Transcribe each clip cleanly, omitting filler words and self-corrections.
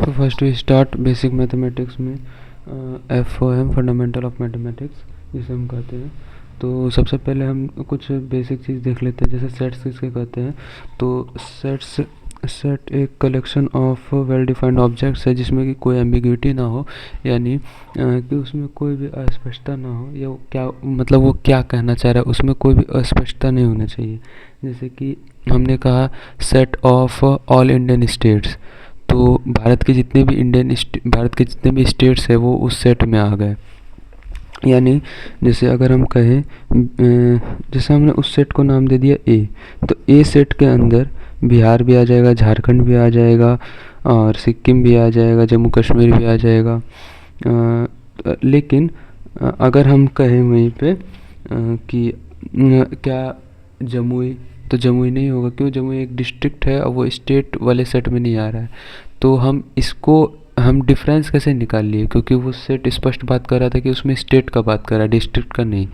तो first we start basic mathematics में FOM fundamental of mathematics जिसे हम कहते हैं। तो सबसे पहले हम कुछ बेसिक चीज़ देख लेते हैं, जैसे सेट्स किसके कहते हैं। तो सेट एक collection of well defined objects है जिसमें कि कोई एम्बिग्विटी ना हो, यानी कि उसमें कोई भी अस्पष्टता ना हो, या क्या मतलब वो क्या कहना चाह रहा है उसमें कोई भी अस्पष्टता नहीं होना चाहिए। जैसे कि हमने कहा set of all Indian states, तो भारत के जितने भी स्टेट्स है वो उस सेट में आ गए। यानी जैसे अगर हम कहें जैसे हमने उस सेट को नाम दे दिया ए, तो ए सेट के अंदर बिहार भी आ जाएगा, झारखंड भी आ जाएगा, और सिक्किम भी आ जाएगा, जम्मू कश्मीर भी आ जाएगा। लेकिन अगर हम कहें वहीं पे कि क्या जमुई, तो जमुई नहीं होगा, क्यों? जमुई एक डिस्ट्रिक्ट है और वो स्टेट वाले सेट में नहीं आ रहा है। तो हम डिफरेंस कैसे निकाल लिए, क्योंकि वो सेट स्पष्ट बात कर रहा था कि उसमें स्टेट का बात कर रहा है, डिस्ट्रिक्ट का नहीं।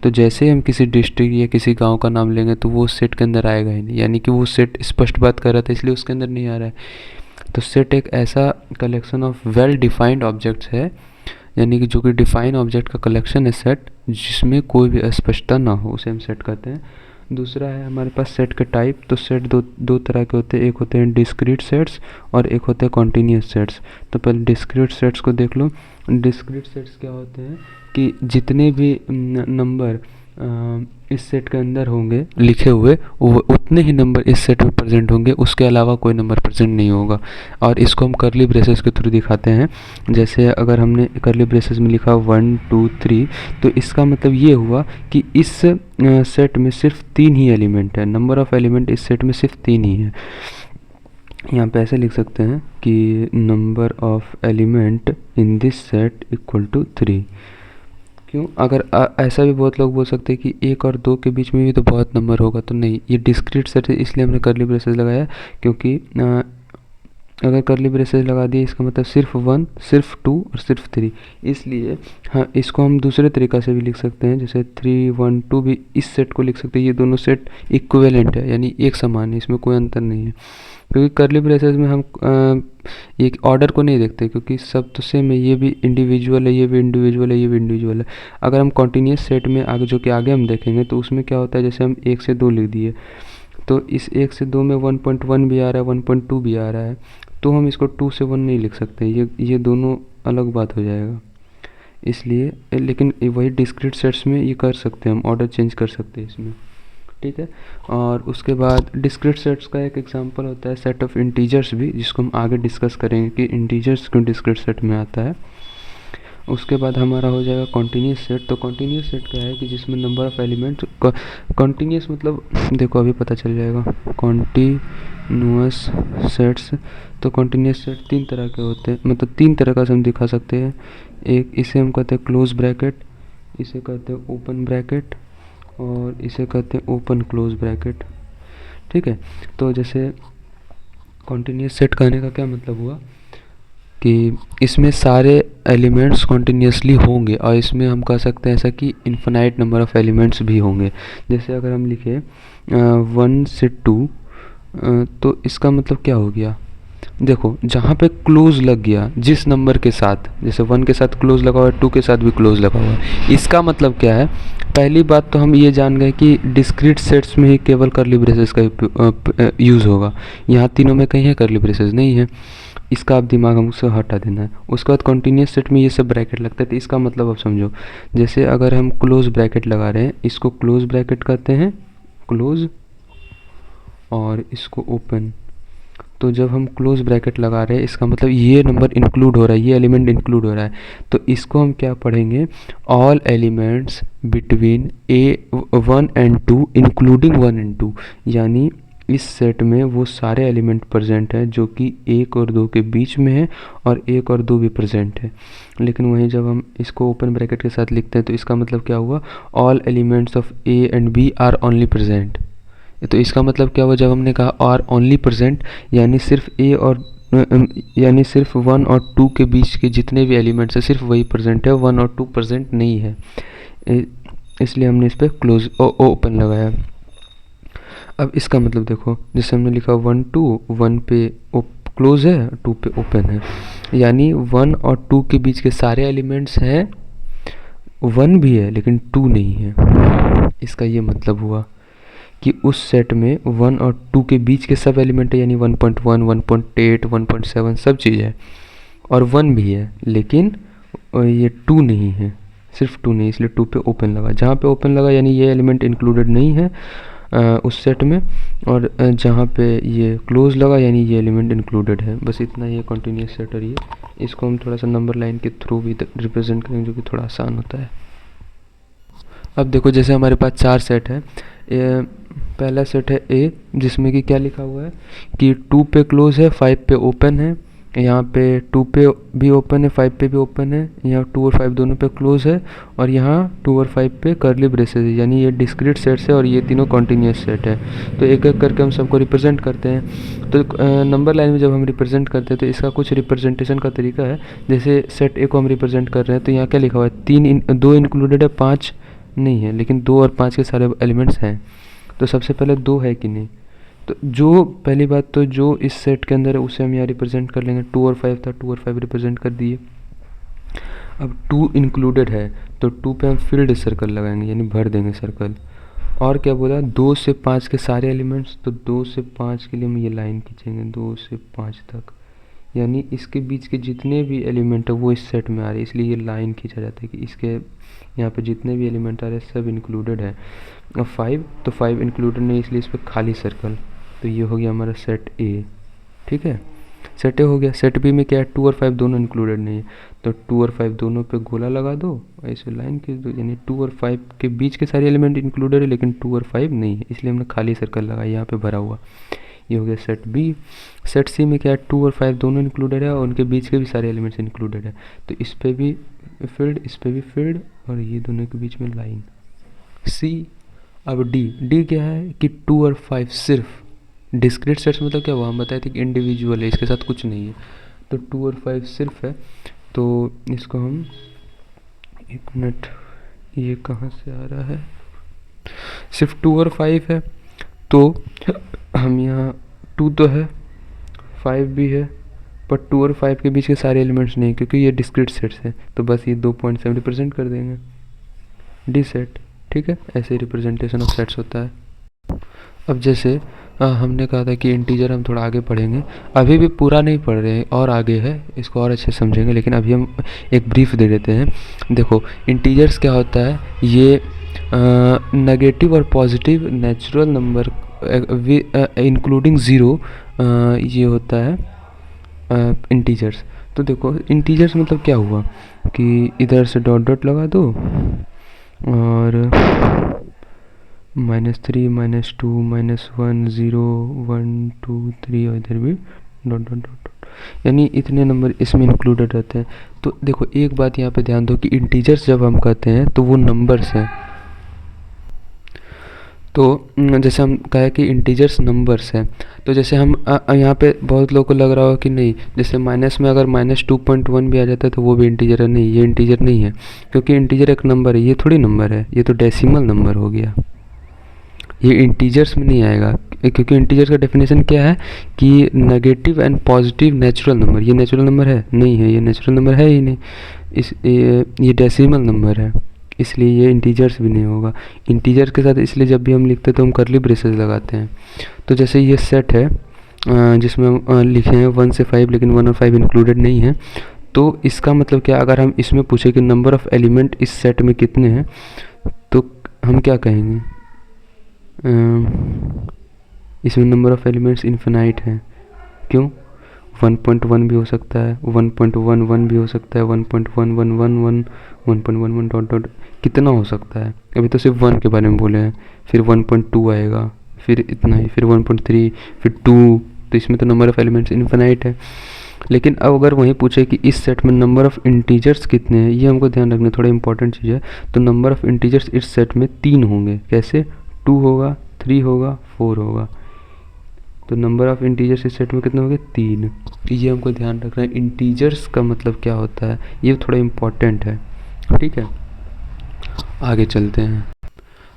तो जैसे ही हम किसी डिस्ट्रिक्ट या किसी गांव का नाम लेंगे तो वो सेट के अंदर आएगा ही नहीं, यानी कि वो सेट स्पष्ट बात कर रहा था इसलिए उसके अंदर नहीं आ रहा है। तो सेट एक ऐसा collection of well defined objects है, यानी कि जो कि डिफाइन ऑब्जेक्ट का कलेक्शन है सेट, जिसमें कोई भी अस्पष्टता ना हो, उसे हम सेट कहते हैं। दूसरा है हमारे पास सेट के टाइप। तो सेट दो तरह के होते हैं, एक होते हैं डिस्क्रीट सेट्स और एक होते हैं कॉन्टीन्यूस सेट्स। तो पहले डिस्क्रीट सेट्स को देख लो। डिस्क्रीट सेट्स क्या होते हैं कि जितने भी नंबर इस सेट के अंदर होंगे लिखे हुए, वो उतने ही नंबर इस सेट में प्रेजेंट होंगे, उसके अलावा कोई नंबर प्रेजेंट नहीं होगा। और इसको हम करली ब्रेसेस के थ्रू दिखाते हैं। जैसे अगर हमने करली ब्रेसेस में लिखा 1 2 3, तो इसका मतलब ये हुआ कि इस सेट में सिर्फ 3 ही एलिमेंट है, नंबर ऑफ एलिमेंट इस सेट में सिर्फ 3 ही है। यहाँ पे ऐसे लिख सकते हैं कि number of element in this set equal to 3। क्यों? अगर ऐसा भी बहुत लोग बोल सकते हैं कि 1 और 2 के बीच में भी तो बहुत नंबर होगा, तो नहीं, ये डिस्क्रीट सेट है इसलिए हमने करली ब्रेसेस लगाया, क्योंकि अगर करली ब्रेसेस लगा दिए इसका मतलब सिर्फ 1, सिर्फ 2 और सिर्फ 3। इसलिए हाँ, इसको हम दूसरे तरीक़ा से भी लिख सकते हैं, जैसे 3 1 2 भी इस सेट को लिख सकते हैं। ये दोनों सेट इक्विवेलेंट है, यानी एक समान है, इसमें कोई अंतर नहीं है। क्योंकि करली ब्रेसेस में हम एक ऑर्डर को नहीं देखते, क्योंकि सब तो सेम है, ये भी इंडिविजुअल है, ये भी इंडिविजुअल है, ये भी इंडिविजुअल है। अगर हम कॉन्टीन्यूस सेट में आगे जो कि आगे हम देखेंगे तो उसमें क्या होता है, जैसे हम 1 से 2 लिख दिए, तो इस 1 से 2 में 1.1 भी आ रहा है, 1.2 भी आ रहा है, तो हम इसको 2 से 1 नहीं लिख सकते, ये दोनों अलग बात हो जाएगा। इसलिए लेकिन वही डिस्क्रीट सेट्स में ये कर सकते हैं, हम ऑर्डर चेंज कर सकते हैं इसमें, ठीक है। और उसके बाद डिस्क्रीट सेट्स का एक एग्जांपल होता है सेट ऑफ इंटीजर्स भी, जिसको हम आगे डिस्कस करेंगे कि इंटीजर्स क्यों डिस्क्रीट सेट में आता है। उसके बाद हमारा हो जाएगा कॉन्टीन्यूस सेट। तो कॉन्टीन्यूस सेट क्या है कि जिसमें नंबर ऑफ एलिमेंट, कॉन्टीन्यूस मतलब देखो अभी पता चल जाएगा, कॉन्टीन्यूअस सेट्स। तो कॉन्टीन्यूस सेट 3 तरह के होते हैं, मतलब 3 तरह का हम दिखा सकते हैं। एक इसे हम कहते हैं क्लोज ब्रैकेट, इसे कहते हैं ओपन ब्रैकेट, और इसे कहते हैं ओपन क्लोज ब्रैकेट, ठीक है। तो जैसे कॉन्टीन्यूस सेट कहने का क्या मतलब हुआ कि इसमें सारे एलिमेंट्स कॉन्टीन्यूसली होंगे, और इसमें हम कह सकते हैं ऐसा कि इन्फिनाइट नंबर ऑफ एलिमेंट्स भी होंगे। जैसे अगर हम लिखें 1 से 2, तो इसका मतलब क्या हो गया, देखो जहाँ पे क्लोज लग गया जिस नंबर के साथ, जैसे 1 के साथ क्लोज लगा हुआ है, 2 के साथ भी क्लोज लगा हुआ है, इसका मतलब क्या है। पहली बात तो हम ये जान गए कि डिस्क्रीट सेट्स में ही केवल करली ब्रेसेस का यूज़ होगा, यहाँ तीनों में कहीं है करली ब्रेसेस नहीं है, इसका आप दिमाग हमसे हटा देना है। उसके बाद कॉन्टीन्यूस सेट में ये सब ब्रैकेट लगता है, तो इसका मतलब आप समझो, जैसे अगर हम क्लोज ब्रैकेट लगा रहे हैं, इसको क्लोज ब्रैकेट कहते हैं, क्लोज, और इसको ओपन। तो जब हम क्लोज ब्रैकेट लगा रहे हैं इसका मतलब ये नंबर इंक्लूड हो रहा है, ये एलिमेंट इंक्लूड हो रहा है, तो इसको हम क्या पढ़ेंगे, all elements between A1 and 2 including 1 and 2, यानी इस सेट में वो सारे एलिमेंट प्रेजेंट हैं जो कि 1 और 2 के बीच में है, और 1 और 2 भी प्रेजेंट है। लेकिन वहीं जब हम इसको ओपन ब्रैकेट के साथ लिखते हैं तो इसका मतलब क्या हुआ, all elements of A and B are only present. तो इसका मतलब क्या हुआ, जब हमने कहा आर ओनली प्रेजेंट, यानी सिर्फ यानी सिर्फ 1 और 2 के बीच के जितने भी एलिमेंट्स हैं सिर्फ वही प्रेजेंट है, 1 और 2 प्रेजेंट नहीं है, इसलिए हमने इस पर क्लोज ओपन लगाया। अब इसका मतलब देखो, जैसे हमने लिखा 1 2, 1 पे क्लोज है, 2 पे ओपन है, यानी 1 और 2 के बीच के सारे एलिमेंट्स हैं, 1 भी है लेकिन 2 नहीं है। इसका ये मतलब हुआ कि उस सेट में 1 और 2 के बीच के सब एलिमेंट है, यानी 1.1, 1.8, 1.7 सब चीज़ है, और 1 भी है लेकिन ये 2 नहीं है, सिर्फ 2 नहीं, इसलिए 2 पे ओपन लगा। जहाँ पे ओपन लगा यानी ये एलिमेंट इंक्लूडेड नहीं है उस सेट में, और जहाँ पे ये क्लोज लगा यानी ये एलिमेंट इंक्लूडेड है। बस इतना ही है कॉन्टीन्यूस सेट, और ये इसको हम थोड़ा सा नंबर लाइन के थ्रू भी रिप्रेजेंट करेंगे जो कि थोड़ा आसान होता है। अब देखो जैसे हमारे पास 4 सेट है, पहला सेट है ए, जिसमें कि क्या लिखा हुआ है कि 2 पे क्लोज है, 5 पे ओपन है, यहाँ पे 2 पे भी ओपन है, 5 पे भी ओपन है, यहाँ 2 और 5 दोनों पे क्लोज है, और यहाँ 2 और 5 पे कर्ली ब्रेसेस है, यानी ये डिस्क्रीट सेट्स है और ये तीनों कॉन्टीन्यूस सेट है। तो एक एक करके हम सबको रिप्रेजेंट करते हैं। तो नंबर लाइन में जब हम रिप्रेजेंट करते हैं तो इसका कुछ रिप्रेजेंटेशन का तरीका है। जैसे सेट ए को हम रिप्रेजेंट कर रहे हैं तो यहाँ क्या लिखा हुआ है, 2 इंक्लूडेड है, 5 नहीं है, लेकिन 2 और 5 के सारे एलिमेंट्स हैं। तो सबसे पहले 2 है कि नहीं, तो जो पहली बात तो जो इस सेट के अंदर है उसे हम यहाँ रिप्रेजेंट कर लेंगे। 2 और 5 था, 2 और 5 रिप्रेजेंट कर दिए। अब 2 इंक्लूडेड है तो 2 पे हम फील्ड सर्कल लगाएंगे, यानी भर देंगे सर्कल। और क्या बोला, 2 से 5 के सारे एलिमेंट्स, तो 2 से 5 के लिए हम ये लाइन खींचेंगे 2 से 5 तक, यानी इसके बीच के जितने भी एलिमेंट है वो इस सेट में आ रहे हैं, इसलिए ये लाइन खींचा जाता है कि इसके यहाँ पे जितने भी एलिमेंट आ रहे हैं सब इंक्लूडेड है। अब 5, तो 5 इंक्लूडेड नहीं, इसलिए इस पर खाली सर्कल। तो ये हो गया हमारा सेट ए, ठीक है, सेट ए हो गया। सेट बी में क्या है, 2 और 5 दोनों इंक्लूडेड नहीं है, तो 2 और 5 दोनों पे गोला लगा दो, ऐसे लाइन खींच दो, यानी 2 और 5 के बीच के सारे एलिमेंट इंक्लूडेड है लेकिन 2 और 5 नहीं है, इसलिए हमने खाली सर्कल लगाया यहाँ पे भरा हुआ। ये हो गया सेट बी। सेट सी में क्या है, 2 और 5 दोनों इंक्लूडेड है और उनके बीच के भी सारे एलिमेंट्स इंक्लूडेड है, तो इस पे भी फील्ड, इस पे भी फील्ड, और ये दोनों के बीच में लाइन। सी। अब डी, डी क्या है कि 2 और 5 सिर्फ डिस्क्रीट सेट्स, मतलब क्या हुआ, हम बताए थे कि इंडिविजुअल है, इसके साथ कुछ नहीं है, तो 2 और 5 सिर्फ है, तो इसको हम, एक मिनट, ये कहाँ से आ रहा है, सिर्फ 2 और 5 है, तो हम यहाँ 2 तो है, 5 भी है, पर 2 और 5 के बीच के सारे एलिमेंट्स नहीं, क्योंकि ये डिस्क्रीट सेट्स है, तो बस ये 2 पॉइंट से हम रिप्रेजेंट कर देंगे डी सेट, ठीक है। ऐसे रिप्रेजेंटेशन ऑफ सेट्स होता है। अब जैसे हमने कहा था कि इंटीजर हम थोड़ा आगे पढ़ेंगे, अभी भी पूरा नहीं पढ़ रहे हैं और आगे है, इसको और अच्छे समझेंगे, लेकिन अभी हम एक ब्रीफ दे देते हैं। देखो इंटीजर्स क्या होता है, ये नेगेटिव और positive natural number including zero, ये होता है इंटीजर्स। तो देखो इंटीजर्स मतलब क्या हुआ कि इधर से डॉट डॉट लगा दो और -3, -2, -1, 0, 1, 2, 3, और इधर भी डॉट डॉट डॉट, यानी इतने नंबर इसमें इंक्लूडेड रहते हैं। तो देखो एक बात यहाँ पे ध्यान दो कि इंटीजर्स जब हम कहते हैं तो वो नंबर्स हैं। तो जैसे हम कहे कि इंटीजर्स नंबर्स हैं, तो जैसे हम यहाँ पे बहुत लोगों को लग रहा हो कि नहीं, जैसे माइनस में अगर -2.1 भी आ जाता है तो वो भी इंटीजर है, नहीं ये इंटीजर नहीं है, क्योंकि इंटीजर एक नंबर है, ये थोड़ी नंबर है, ये तो डेसिमल नंबर हो गया, ये इंटीजर्स में नहीं आएगा, क्योंकि इंटीजर्स का डेफिनेशन क्या है कि negative and positive natural number. ये नेचुरल नंबर है नहीं है, ये नेचुरल नंबर है ही नहीं, ये डेसिमल नंबर है, इसलिए ये इंटीजर्स भी नहीं होगा। इंटीजर के साथ इसलिए जब भी हम लिखते हैं तो हम कर्ली ब्रेसेस लगाते हैं। तो जैसे ये सेट है जिसमें हम लिखे हैं 1 से 5, लेकिन 1 और 5 इंक्लूडेड नहीं है, तो इसका मतलब क्या, अगर हम इसमें पूछे कि नंबर ऑफ़ एलिमेंट इस सेट में कितने हैं, तो हम क्या कहेंगे, इसमें नंबर ऑफ़ एलिमेंट्स इन्फिनाइट हैं। क्यों, 1.1 भी हो सकता है, 1.11 भी हो सकता है, 1.1111, 1.11 डॉट डॉट, कितना हो सकता है। अभी तो सिर्फ 1 के बारे में बोले हैं, फिर 1.2 आएगा, फिर इतना ही, फिर 1.3, फिर 2, तो इसमें तो नंबर ऑफ़ एलिमेंट्स इन्फिनाइट है। लेकिन अब अगर वहीं पूछे कि इस सेट में नंबर ऑफ़ इंटीजर्स कितने हैं, ये हमको ध्यान रखना, थोड़ा इंपॉर्टेंट चीज़ है। तो नंबर ऑफ़ इंटीजर्स इस सेट में 3 होंगे, कैसे, 2 होगा, 3 होगा, 4 होगा, तो नंबर ऑफ़ इंटीजर्स इस सेट में कितने होंगे, 3। ये हमको ध्यान रखना है, इंटीजर्स का मतलब क्या होता है, ये थोड़ा इम्पोर्टेंट है, ठीक है। आगे चलते हैं।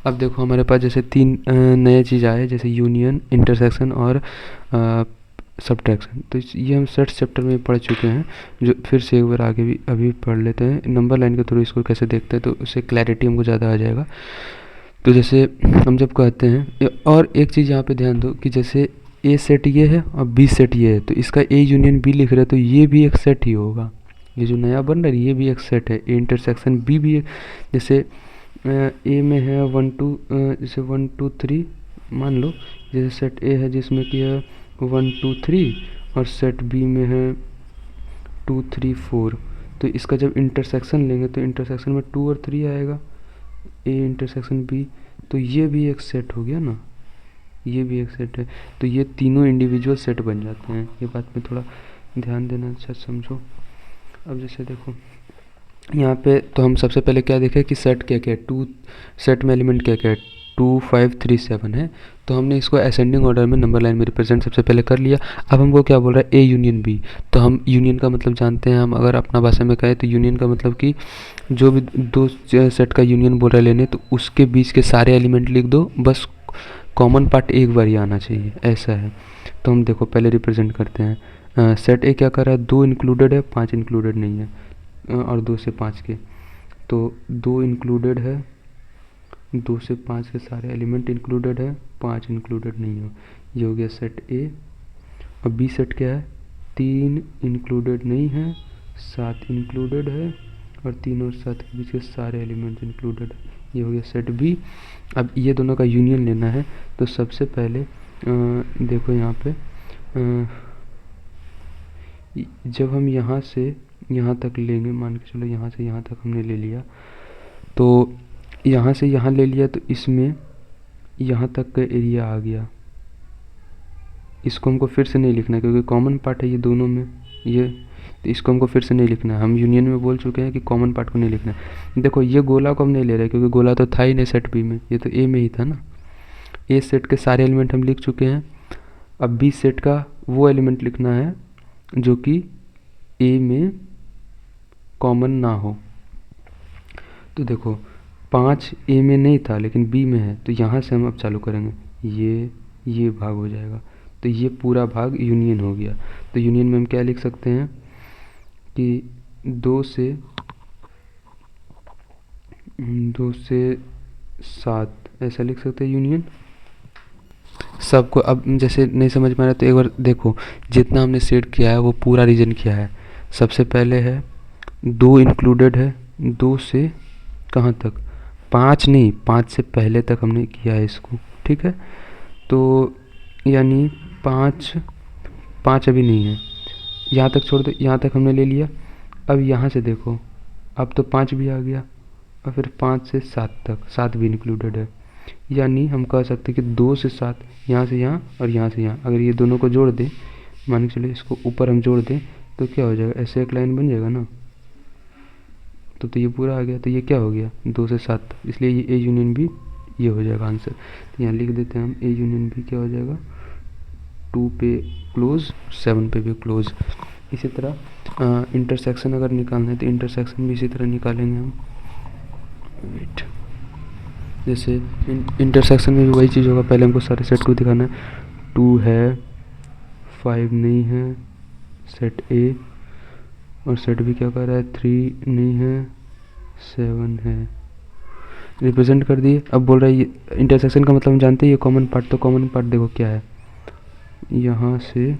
अब देखो हमारे पास जैसे 3 नए चीज़ आए, जैसे यूनियन, इंटरसेक्शन और सब्ट्रैक्शन। तो ये हम सेट चैप्टर में पढ़ चुके हैं, जो फिर से एक बार आगे भी अभी पढ़ लेते हैं नंबर लाइन के थ्रू इसको कैसे देखते हैं, तो उससे क्लैरिटी हमको ज़्यादा आ जाएगा। तो जैसे हम जब कहते हैं, और एक चीज़ यहाँ पे ध्यान दो कि जैसे ए सेट ये है और बी सेट ये है, तो इसका ए यूनियन बी लिख रहे हैं तो ये भी एक सेट ही होगा। ये जो नया बन रहा है ये भी एक सेट है। ए इंटरसेक्शन बी भी एक, जैसे ए में है 1 2, जैसे 1 2 3 मान लो, जैसे सेट ए है जिसमें कि है 1 2 3 और सेट बी में है 2 3 4। तो इसका जब इंटरसेक्शन लेंगे तो इंटरसेक्शन में 2 और 3 आएगा, ए इंटरसेक्शन बी, तो ये भी एक सेट हो गया ना, ये भी एक सेट है। तो ये तीनों इंडिविजुअल सेट बन जाते हैं। ये बात में थोड़ा ध्यान देना, अच्छा समझो। अब जैसे देखो यहाँ पे, तो हम सबसे पहले क्या देखें कि सेट क्या क्या है, टू सेट में एलिमेंट क्या क्या है, 2 5 3 7 है। तो हमने इसको असेंडिंग ऑर्डर में नंबर लाइन में रिप्रेजेंट सबसे पहले कर लिया। अब हमको क्या बोल रहा है, ए यूनियन बी। तो हम यूनियन का मतलब जानते हैं, हम अगर अपना भाषा में कहें तो यूनियन का मतलब कि जो भी दो सेट का यूनियन बोल रहा है लेने, तो उसके बीच के सारे एलिमेंट लिख दो, बस कॉमन पार्ट एक बार ही आना चाहिए, ऐसा है। तो हम देखो पहले रिप्रेजेंट करते हैं। सेट ए क्या कर रहा है, 2 इंक्लूडेड है 5 इंक्लूडेड नहीं है, और 2 से 5 के, तो 2 इंक्लूडेड है, 2 से 5 के सारे एलिमेंट इंक्लूडेड है, 5 इंक्लूडेड नहीं हो। ये हो गया सेट ए। और बी सेट क्या है, 3 इंक्लूडेड नहीं है, 7 इंक्लूडेड है, और 3 और 7 के बीच के सारे एलिमेंट इंक्लूडेड है। ये हो गया सेट बी। अब ये दोनों का यूनियन लेना है, तो सबसे पहले देखो यहाँ पे जब हम यहाँ से यहाँ तक लेंगे, मान के चलो यहाँ से यहाँ तक हमने ले लिया, तो यहाँ से यहाँ ले लिया, तो इसमें यहाँ तक का एरिया आ गया। इसको हमको फिर से नहीं लिखना है क्योंकि कॉमन पार्ट है ये दोनों में, ये, तो इसको हमको फिर से नहीं लिखना है। हम यूनियन में बोल चुके हैं कि कॉमन पार्ट को नहीं लिखना है। देखो ये गोला को हम नहीं ले रहे क्योंकि गोला तो था ही नहीं सेट बी में, ये तो ए में ही था ना। ए सेट के सारे एलिमेंट हम लिख चुके हैं। अब बी सेट का वो एलिमेंट लिखना है जो कि ए में कॉमन ना हो। तो देखो 5 ए में नहीं था लेकिन बी में है, तो यहाँ से हम अब चालू करेंगे, ये भाग हो जाएगा, तो ये पूरा भाग यूनियन हो गया। तो यूनियन में हम क्या लिख सकते हैं कि 2 से 7 ऐसा लिख सकते हैं यूनियन सबको। अब जैसे नहीं समझ में आ रहा तो एक बार देखो, जितना हमने सेट किया है वो पूरा रीजन किया है। सबसे पहले है 2 इंक्लूडेड है, 2 से कहाँ तक, 5 नहीं, 5 से पहले तक हमने किया है इसको, ठीक है। तो यानी 5 अभी नहीं है, यहाँ तक छोड़ दो, यहाँ तक हमने ले लिया। अब यहाँ से देखो, अब तो 5 भी आ गया, और फिर 5 से 7 तक 7 भी इंक्लूडेड है। यानी हम कह सकते हैं कि 2 से 7, यहाँ से यहाँ और यहाँ से यहाँ, अगर ये दोनों को जोड़ दें, मान के चलिए इसको ऊपर हम जोड़ दें, तो क्या हो जाएगा, ऐसे एक लाइन बन जाएगा ना। तो ये पूरा आ गया, तो ये क्या हो गया 2 से 7 तक, इसलिए ये ए यूनियन बी ये हो जाएगा आंसर। तो यहाँ लिख देते हैं हम ए यूनियन बी क्या हो जाएगा, 2 पे क्लोज, 7 पे भी क्लोज। इसी तरह इंटरसेक्शन अगर निकालना है तो इंटरसेक्शन भी इसी तरह निकालेंगे हम। वेट, जैसे इंटरसेक्शन में भी वही चीज़ होगा, पहले हमको सारे सेट को दिखाना है। 2 है, 5 नहीं है, सेट ए, और सेट भी क्या कर रहा है, 3 नहीं है, 7 है, रिप्रेजेंट कर दिए। अब बोल रहा है ये इंटरसेक्शन का मतलब हम जानते हैं ये कॉमन पार्ट, तो कॉमन पार्ट देखो क्या है, यहाँ से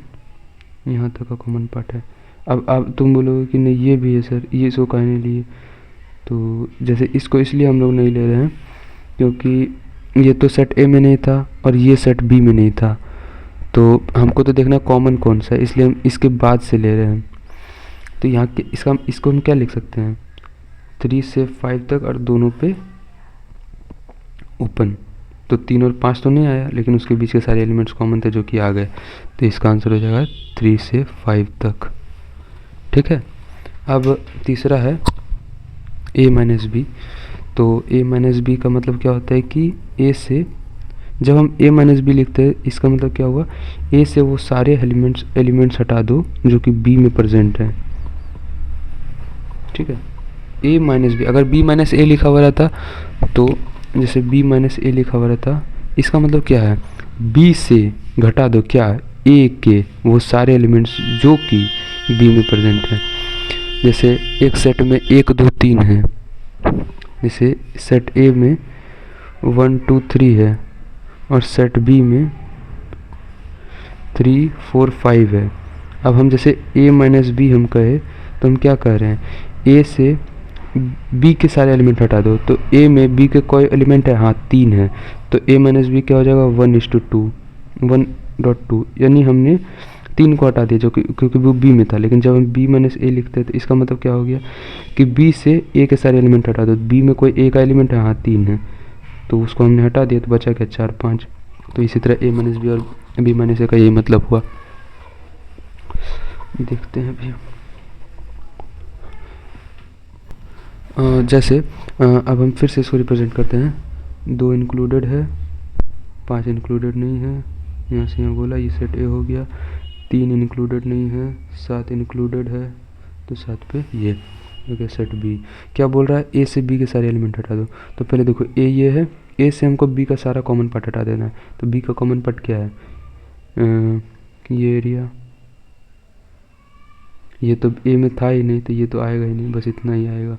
यहाँ तक का कॉमन पार्ट है। अब तुम बोलोगे कि नहीं ये भी है सर, ये इसको काहे नहीं लिए, तो जैसे इसको इसलिए हम लोग नहीं ले रहे हैं क्योंकि ये तो सेट ए में नहीं था और ये सेट बी में नहीं था, तो हमको तो देखना कॉमन कौन सा है, इसलिए हम इसके बाद से ले रहे हैं। तो यहाँ के इसको हम क्या लिख सकते हैं, 3 से 5 तक और दोनों पे ओपन। तो 3 और 5 तो नहीं आया, लेकिन उसके बीच के सारे एलिमेंट्स कॉमन थे जो कि आ गए, तो इसका आंसर हो जाएगा 3 से 5 तक, ठीक है। अब तीसरा है a माइनस बी। तो a माइनस बी का मतलब क्या होता है कि a से, जब हम a माइनस बी लिखते हैं इसका मतलब क्या हुआ, a से वो सारे एलिमेंट्स हटा दो जो कि b में प्रेजेंट है, ठीक है। a माइनस बी, अगर b माइनस ए लिखा हुआ रहता, तो जैसे b माइनस ए लिखा हुआ रहता, इसका मतलब क्या है, b से घटा दो क्या, ए के वो सारे एलिमेंट्स जो कि बी में प्रेजेंट हैं। जैसे एक सेट में 1 2 3 है, जैसे सेट ए में 1 2 3 है और सेट बी में 3 4 5 है। अब हम जैसे a माइनस बी हम कहे तो हम क्या कह रहे हैं, a से b के सारे एलिमेंट हटा दो, तो a में b के कोई एलिमेंट है, हाँ 3 है, तो a माइनस बी क्या हो जाएगा 1:2 1.2, यानी हमने 3 को हटा दिया जो कि क्योंकि वो b में था। लेकिन जब हम b माइनस ए लिखते हैं तो इसका मतलब क्या हो गया कि b से a के सारे एलिमेंट हटा दो, b में कोई a का एलिमेंट है, हाँ 3 है, तो उसको हमने हटा दिया तो बचा क्या 4 5। तो इसी तरह a माइनस बी और b माइनस ए का यही मतलब हुआ। देखते हैं भैया, जैसे अब हम फिर से इसको रिप्रेजेंट करते हैं। 2 इंक्लूडेड है, 5 इंक्लूडेड नहीं है, यहाँ से यहाँ बोला, ये सेट ए हो गया। 3 इंक्लूडेड नहीं है, 7 इंक्लूडेड है, तो 7 पे ये हो गया सेट बी। क्या बोल रहा है, ए से बी के सारे एलिमेंट हटा दो। तो पहले देखो ए ये है, ए से हमको बी का सारा कॉमन पार्ट हटा देना है। तो बी का कॉमन पार्ट क्या है, ये एरिया, ये तो ए में था ही नहीं तो ये तो आएगा ही नहीं, बस इतना ही आएगा।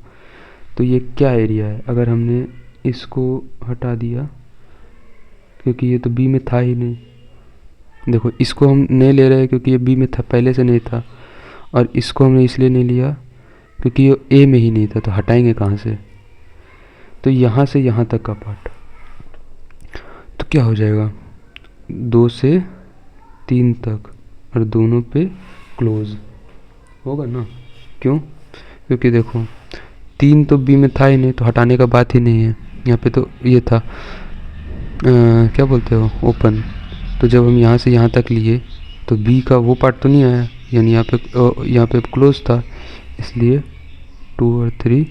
तो ये क्या एरिया है, अगर हमने इसको हटा दिया क्योंकि ये तो बी में था ही नहीं, देखो इसको हम नहीं ले रहे हैं क्योंकि ये बी में था, पहले से नहीं था, और इसको हमने इसलिए नहीं लिया क्योंकि ये ए में ही नहीं था, तो हटाएंगे कहाँ से, तो यहाँ से यहाँ तक का पार्ट, तो क्या हो जाएगा 2 से 3 तक और दोनों पे क्लोज होगा ना। क्यों, क्योंकि देखो 3 तो बी में था ही नहीं तो हटाने का बात ही नहीं है, यहाँ पे तो ये था क्या बोलते हो ओपन, तो जब हम यहाँ से यहाँ तक लिए तो बी का वो पार्ट तो नहीं आया, यानी यहाँ पे क्लोज था, इसलिए 2 और 3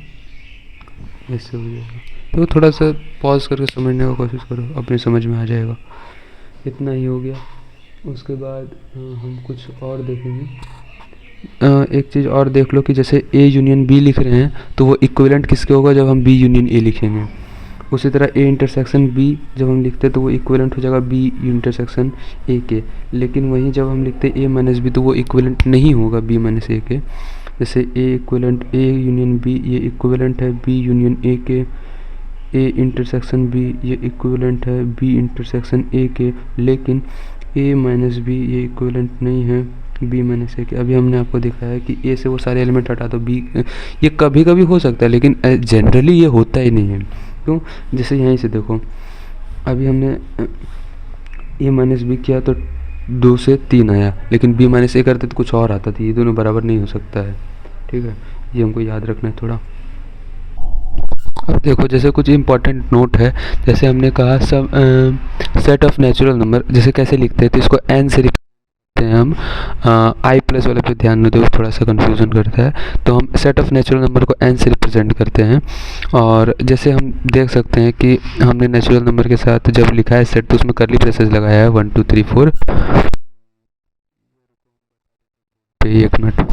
ऐसे हो जाएगा। तो थोड़ा सा पॉज करके समझने का कोशिश करो, अपनी समझ में आ जाएगा। इतना ही हो गया। उसके बाद हम कुछ और देखेंगे। एक चीज़ और देख लो कि जैसे ए यूनियन बी लिख रहे हैं तो वो इक्विवेलेंट किसके होगा, जब हम बी यूनियन ए लिखेंगे। उसी तरह ए इंटरसेक्शन बी जब हम लिखते हैं तो वो इक्विवेलेंट हो जाएगा बी इंटरसेक्शन ए के। लेकिन वहीं जब हम लिखते हैं ए माइनस बी तो वो इक्विवेलेंट नहीं होगा बी माइनस ए के। जैसे ए इक्विवेलेंट ए यूनियन बी, ये इक्विवेलेंट है बी यूनियन ए के। ए इंटरसेक्शन बी, ये इक्विवेलेंट है बी इंटरसेक्शन ए के। लेकिन ए माइनस बी ये इक्विवेलेंट नहीं है बी माइनस ए के। अभी हमने आपको दिखाया कि ए से वो सारे एलिमेंट हटा दो, बी ये कभी कभी हो सकता है लेकिन जनरली ये होता ही नहीं है। क्यों, जैसे यहीं से देखो, अभी हमने ए माइनस बी किया तो 2 से 3 आया, लेकिन बी माइनस ए करते तो कुछ और आता था। ये दोनों बराबर नहीं हो सकता है, ठीक है, ये हमको याद रखना है थोड़ा। अब देखो जैसे कुछ इंपॉर्टेंट नोट है, जैसे हमने कहा सब सेट ऑफ नेचुरल नंबर जैसे कैसे लिखते हैं, तो इसको एन से लिखते हैं हम। आई प्लस वाले पे ध्यान न दो, थोड़ा सा कंफ्यूजन करता है। तो हम सेट ऑफ नेचुरल नंबर को एन से रिप्रेजेंट करते हैं। और जैसे हम देख सकते हैं कि हमने नेचुरल नंबर के साथ जब लिखा है सेट तो उसमें करली ब्रेसेस लगाया है 1 2 3 4। एक मिनट,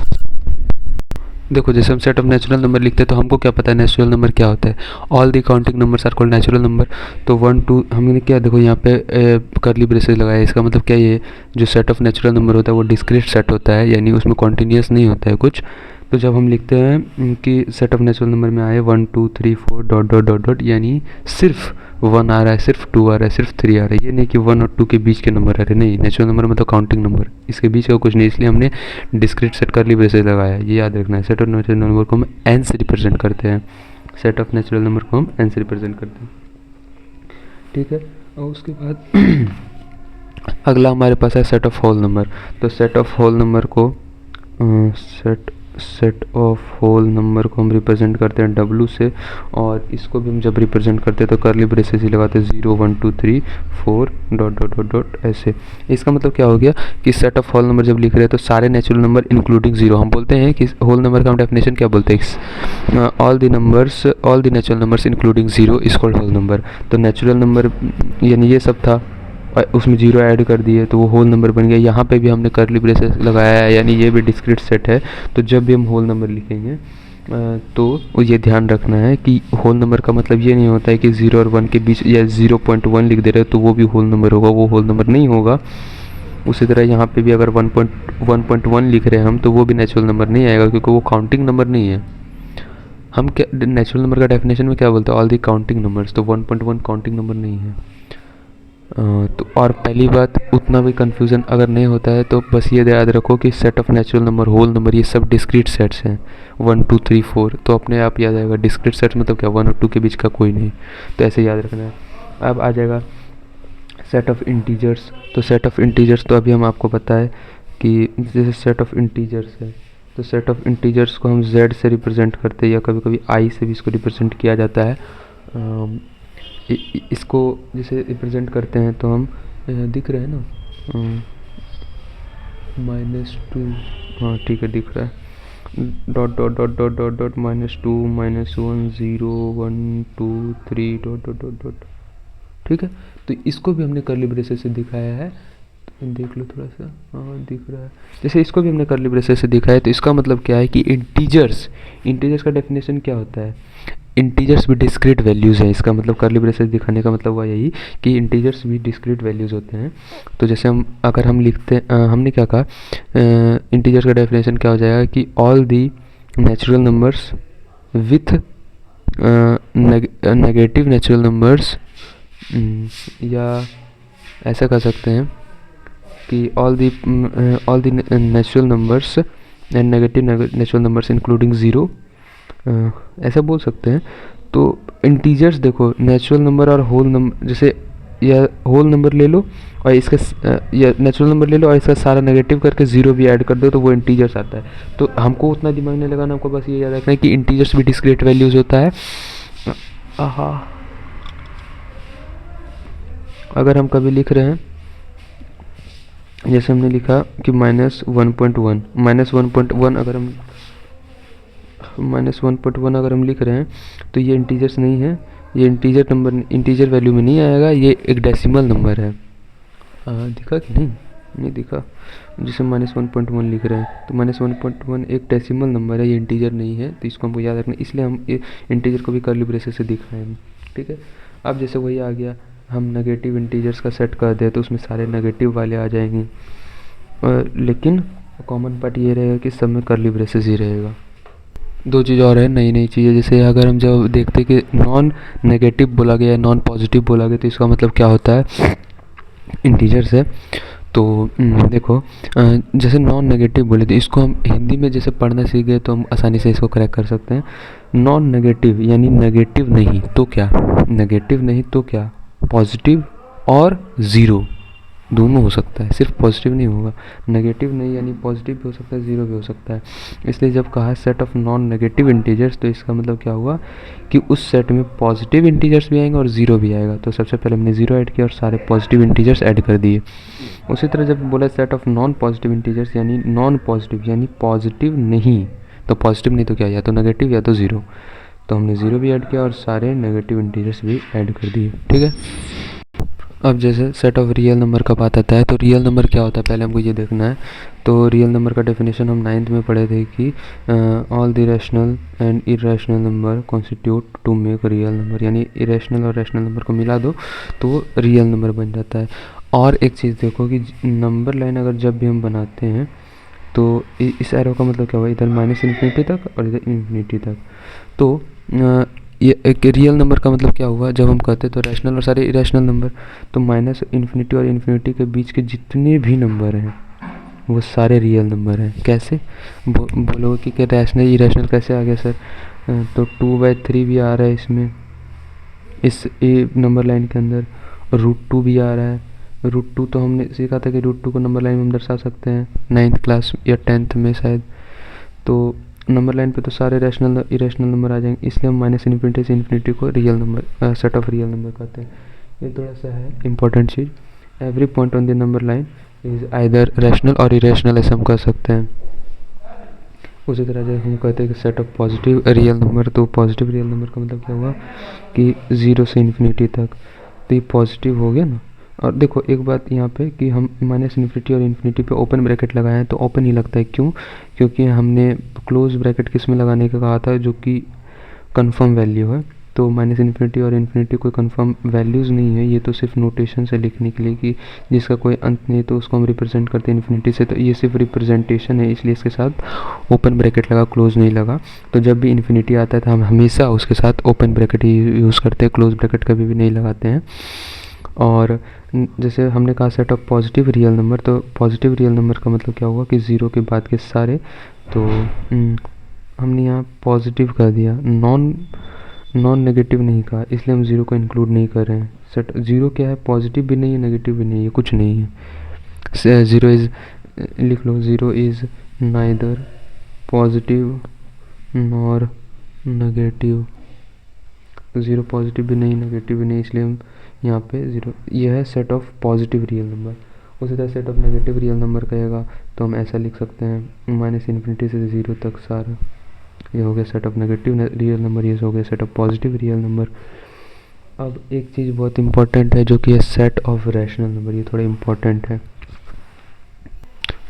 देखो जैसे हम सेट ऑफ नेचुरल नंबर लिखते हैं तो हमको क्या पता है नेचुरल नंबर क्या होता है। All the counting numbers are called natural number. तो 1 2 हमने क्या, देखो यहाँ पे करली ब्रेसेस लगाया, इसका मतलब क्या, ये जो सेट ऑफ नेचुरल नंबर होता है वो डिस्क्रीट सेट होता है, यानी उसमें कॉन्टीन्यूस नहीं होता है कुछ। तो जब हम लिखते हैं कि सेट ऑफ नेचुरल नंबर में आए 1 2 3 4 डॉट डॉट डॉट डॉट, यानी सिर्फ 1 आ रहा है, सिर्फ 2 आ रहा है, सिर्फ 3 आ रहा है, ये नहीं कि 1 और 2 के बीच के नंबर आ रहे, नहीं। नेचुरल नंबर मतलब काउंटिंग नंबर, इसके बीच का कुछ नहीं, इसलिए हमने डिस्क्रीट सेट करली ब्रेसेस लगाया है, ये याद रखना है। सेट ऑफ नेचुरल नंबर को हम एन से रिप्रेजेंट करते हैं, सेट ऑफ नेचुरल नंबर को हम एन से रिप्रेजेंट करते हैं, ठीक है। और उसके बाद अगला हमारे पास है सेट ऑफ होल नंबर। तो सेट ऑफ होल नंबर को सेट ऑफ होल नंबर को हम रिप्रेजेंट करते हैं W से, और इसको भी हम जब रिप्रेजेंट करते हैं तो करली ब्रेसेस ही लगाते हैं 0 1 2 3 4 डॉट डॉट डॉट डॉट ऐसे। इसका मतलब क्या हो गया कि सेट ऑफ होल नंबर जब लिख रहे हैं तो सारे नेचुरल नंबर इंक्लूडिंग 0, हम बोलते हैं कि होल नंबर का हम डेफिनेशन क्या बोलते हैं, all the natural numbers including 0 is called whole number. तो नेचुरल नंबर यानी ये सब था, उसमें 0 ऐड कर दिए तो वो होल नंबर बन गया। यहाँ पे भी हमने करली ब्रेसेस लगाया है, यानी ये भी डिस्क्रीट सेट है। तो जब भी हम होल नंबर लिखेंगे तो ये ध्यान रखना है कि होल नंबर का मतलब ये नहीं होता है कि 0 और 1 के बीच या 0.1 लिख दे रहे हो तो वो भी होल नंबर होगा, वो होल नंबर नहीं होगा। उसी तरह यहाँ पे भी अगर 1.1 लिख रहे हैं हम, तो वो भी नेचुरल नंबर नहीं आएगा, क्योंकि वो काउंटिंग नंबर नहीं है। हम क्या नेचुरल नंबर का डेफिनेशन में क्या बोलते हैं, ऑल दी काउंटिंग नंबर्स, तो 1.1 काउंटिंग नंबर नहीं है। तो और पहली बात, उतना भी कन्फ्यूज़न अगर नहीं होता है तो बस ये याद रखो कि set of natural number, whole number, ये सब डिस्क्रीट सेट्स हैं, 1 2 3 4, तो अपने आप याद आएगा। डिस्क्रीट सेट्स मतलब क्या, 1 और 2 के बीच का कोई नहीं, तो ऐसे याद रखना है। अब आ जाएगा सेट ऑफ इंटीजर्स। तो सेट ऑफ इंटीजर्स तो अभी हम आपको पता है कि जैसे सेट ऑफ इंटीजर्स है, तो सेट ऑफ इंटीजर्स को हम z से रिप्रेजेंट करते हैं, या कभी कभी i से भी इसको रिप्रेजेंट किया जाता है। इसको जैसे रिप्रेजेंट करते हैं तो हम दिख रहे हैं ना, -2, हाँ ठीक है दिख रहा है, dot dot dot dot dot dot -2 -1 0 1 2 3 dot dot dot dot, ठीक है। तो इसको भी हमने कर्ली ब्रेसेस से दिखाया है, देख लो थोड़ा सा, हाँ दिख रहा है। जैसे इसको भी हमने कर्ली ब्रेसेस से दिखाया है, तो इसका मतलब क्या है कि इंटीजर्स का डेफिनेशन क्या होता है, इंटीजर्स भी डिस्क्रीट वैल्यूज़ हैं। इसका मतलब कर्ली ब्रेसेस दिखाने का मतलब हुआ यही कि इंटीजर्स भी डिस्क्रीट वैल्यूज़ होते हैं। तो जैसे अगर हम लिखते हमने क्या कहा, इंटीजर्स का डेफिनेशन क्या हो जाएगा कि all the natural numbers with negative natural numbers, या ऐसा कर सकते हैं कि all the natural numbers and negative natural numbers including zero, ऐसा बोल सकते हैं। तो इंटीजर्स देखो, नेचुरल नंबर और होल नंबर, जैसे या होल नंबर ले लो और इसका या नेचुरल नंबर ले लो और इसका सारा नेगेटिव करके ज़ीरो भी ऐड कर दो, तो वो इंटीजर्स आता है। तो हमको उतना दिमाग नहीं लगाना, हमको बस ये याद रखना है कि इंटीजर्स भी डिस्क्रीट वैल्यूज़ होता है। अगर हम कभी लिख रहे हैं, जैसे हमने लिखा कि -1.1 अगर हम -1.1 अगर हम लिख रहे हैं, तो ये इंटीजर्स नहीं है, ये इंटीजर वैल्यू में नहीं आएगा, ये एक डेसिमल नंबर है। दिखा कि नहीं दिखा। जिसे -1.1 लिख रहे हैं, तो -1.1 एक डेसिमल नंबर है, ये इंटीजर नहीं है, तो इसको हमको याद रखना, इसलिए हम इंटीजर को भी कर्ली ब्रेसेस से दिख रहे हैं, ठीक है। अब जैसे वही आ गया, हम नेगेटिव इंटीजर्स का सेट कर दें तो उसमें सारे नेगेटिव वाले आ जाएंगे, लेकिन कॉमन पार्ट ये रहेगा कि सब में कर्ली ब्रेसेस ही रहेगा। दो चीज़ और है, नई चीज़ें, जैसे अगर हम जब देखते कि नॉन नेगेटिव बोला गया है, नॉन पॉजिटिव बोला गया, तो इसका मतलब क्या होता है, इंटीजर्स है। तो देखो, जैसे नॉन नेगेटिव बोले तो इसको हम हिंदी में जैसे पढ़ना सीख गए तो हम आसानी से इसको करेक्ट कर सकते हैं। नॉन नेगेटिव यानी नेगेटिव नहीं तो क्या, नेगेटिव नहीं तो क्या, पॉजिटिव और ज़ीरो दोनों हो सकता है, सिर्फ पॉजिटिव नहीं होगा। नेगेटिव नहीं यानी पॉजिटिव भी हो सकता है, ज़ीरो भी हो सकता है। इसलिए जब कहा set of non negative integers, तो इसका मतलब क्या हुआ कि उस सेट में पॉजिटिव इंटीजर्स भी आएंगे और ज़ीरो भी आएगा। तो सबसे पहले हमने ज़ीरो ऐड किया और सारे पॉजिटिव इंटीजर्स ऐड कर दिए। उसी तरह जब बोला set of non positive integers, यानी नॉन पॉजिटिव यानी पॉजिटिव नहीं, तो पॉजिटिव नहीं तो क्या, या तो नेगेटिव या तो ज़ीरो, तो हमने ज़ीरो भी ऐड किया और सारे नेगेटिव इंटीजर्स भी ऐड कर दिए, ठीक है। अब जैसे सेट ऑफ रियल नंबर का बात आता है, तो रियल नंबर क्या होता है पहले हमको ये देखना है। तो रियल नंबर का डेफिनेशन हम 9th में पढ़े थे कि all the rational and irrational number constitute to make real number, यानी इरेशनल और रैशनल नंबर को मिला दो तो रियल नंबर बन जाता है। और एक चीज़ देखो कि नंबर लाइन अगर जब भी हम बनाते हैं तो इस एरो का मतलब क्या हुआ, इधर -∞ तक और इधर इन्फिनिटी तक। तो ये एक रियल नंबर का मतलब क्या हुआ, जब हम कहते हैं तो रैशनल और सारे इरेशनल नंबर, तो -∞ और इन्फिनिटी के बीच के जितने भी नंबर हैं वो सारे रियल नंबर हैं। कैसे बोलोगे कि रैशनल इरेशनल कैसे आ गया सर, तो 2/3 भी आ रहा है इसमें, इस नंबर लाइन के अंदर √2 भी आ रहा है। √2 तो हमने सीखा था कि √2 को नंबर लाइन में हम दर्शा सकते हैं 9th क्लास या 10th में शायद। तो नंबर लाइन पे तो सारे रैशनल इरेशनल नंबर आ जाएंगे, इसलिए हम -∞ से इन्फिनिटी को real number, set of real number कहते हैं। ये थोड़ा सा है important cheese. Every point on the number line is either rational और इरेशनल, ऐसे हम कह सकते हैं। उसी तरह जब हम कहते हैं कि set of positive real number, तो पॉजिटिव रियल नंबर का मतलब क्या हुआ कि 0 से इन्फिनिटी तक, तो ये पॉजिटिव हो गया ना। और देखो एक बात यहाँ पे कि हम -∞ और इन्फिनिटी पे ओपन ब्रैकेट लगाए हैं, तो ओपन ही लगता है, क्यों, क्योंकि हमने क्लोज ब्रैकेट किस में लगाने का कहा था, जो कि कंफर्म वैल्यू है। तो माइनस इन्फिनिटी और इन्फिनिटी कोई कंफर्म वैल्यूज़ नहीं है, ये तो सिर्फ नोटेशन से लिखने के लिए कि जिसका कोई अंत नहीं तो उसको हम रिप्रेजेंट करते हैं इन्फिनिटी से। तो ये सिर्फ रिप्रेजेंटेशन है, इसलिए इसके साथ ओपन ब्रैकेट लगा, क्लोज नहीं लगा। तो जब भी इन्फिनिटी आता है तो हम हमेशा उसके साथ ओपन ब्रैकेट ही यूज़ करते हैं, क्लोज ब्रैकेट कभी भी नहीं लगाते हैं। और जैसे हमने कहा set of positive real number, तो पॉजिटिव रियल नंबर का मतलब क्या हुआ कि ज़ीरो के बाद के सारे, तो हमने यहाँ पॉजिटिव कर दिया, नॉन नेगेटिव नहीं कहा, इसलिए हम ज़ीरो को इंक्लूड नहीं कर रहे हैं। सेट ज़ीरो क्या है, पॉजिटिव भी नहीं है नेगेटिव भी नहीं है, कुछ नहीं है। ज़ीरो इज़, लिख लो, zero is neither positive nor negative. तो ज़ीरो पॉजिटिव भी नहीं नेगेटिव भी नहीं, इसलिए हम यहाँ पे ज़ीरो, यह है set of positive real number. उसी तरह set of negative real number कहेगा तो हम ऐसा लिख सकते हैं माइनस इन्फिनिटी से ज़ीरो तक सारा, ये हो गया set of negative real number, ये हो गया set of positive real number. अब एक चीज़ बहुत इंपॉर्टेंट है जो कि है सेट ऑफ रैशनल नंबर, ये थोड़ा इंपॉर्टेंट है।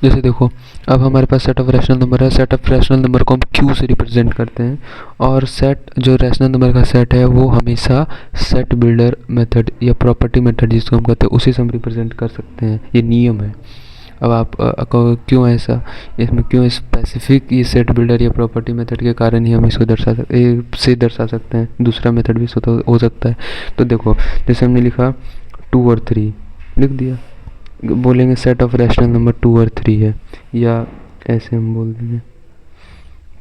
जैसे देखो, अब हमारे पास सेट ऑफ रैशनल नंबर है, सेट ऑफ रैशनल नंबर को हम क्यू से रिप्रेजेंट करते हैं, और सेट जो रैशनल नंबर का सेट है वो हमेशा सेट बिल्डर मेथड या प्रॉपर्टी मेथड जिसको हम कहते हैं उसी से हम रिप्रेजेंट कर सकते हैं, ये नियम है। अब आप कहोगे क्यों ऐसा, इसमें क्यों स्पेसिफिक ये सेट बिल्डर या प्रॉपर्टी मेथड के कारण ही हम इसको दर्शा सकते हैं, दूसरा मेथड भी हो सकता है। तो देखो, जैसे हमने लिखा 2 और 3 लिख दिया, बोलेंगे सेट ऑफ रैशनल नंबर 2 और 3 है, या ऐसे हम बोल देंगे।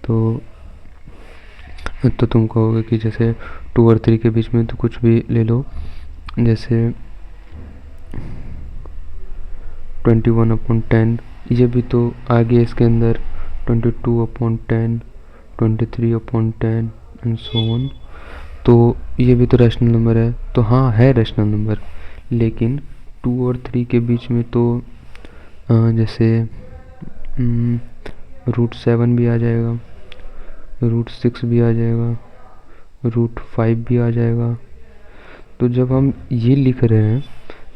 तो तुम कहोगे कि जैसे 2 और 3 के बीच में तो कुछ भी ले लो, जैसे 21/10, ये भी तो आगे इसके अंदर 22/10, 23/10 एंड सो ऑन, तो ये भी तो रैशनल नंबर है। तो हाँ, है रैशनल नंबर, लेकिन 2 और 3 के बीच में तो जैसे √7 भी आ जाएगा, √6 भी आ जाएगा, √5 भी आ जाएगा। तो जब हम ये लिख रहे हैं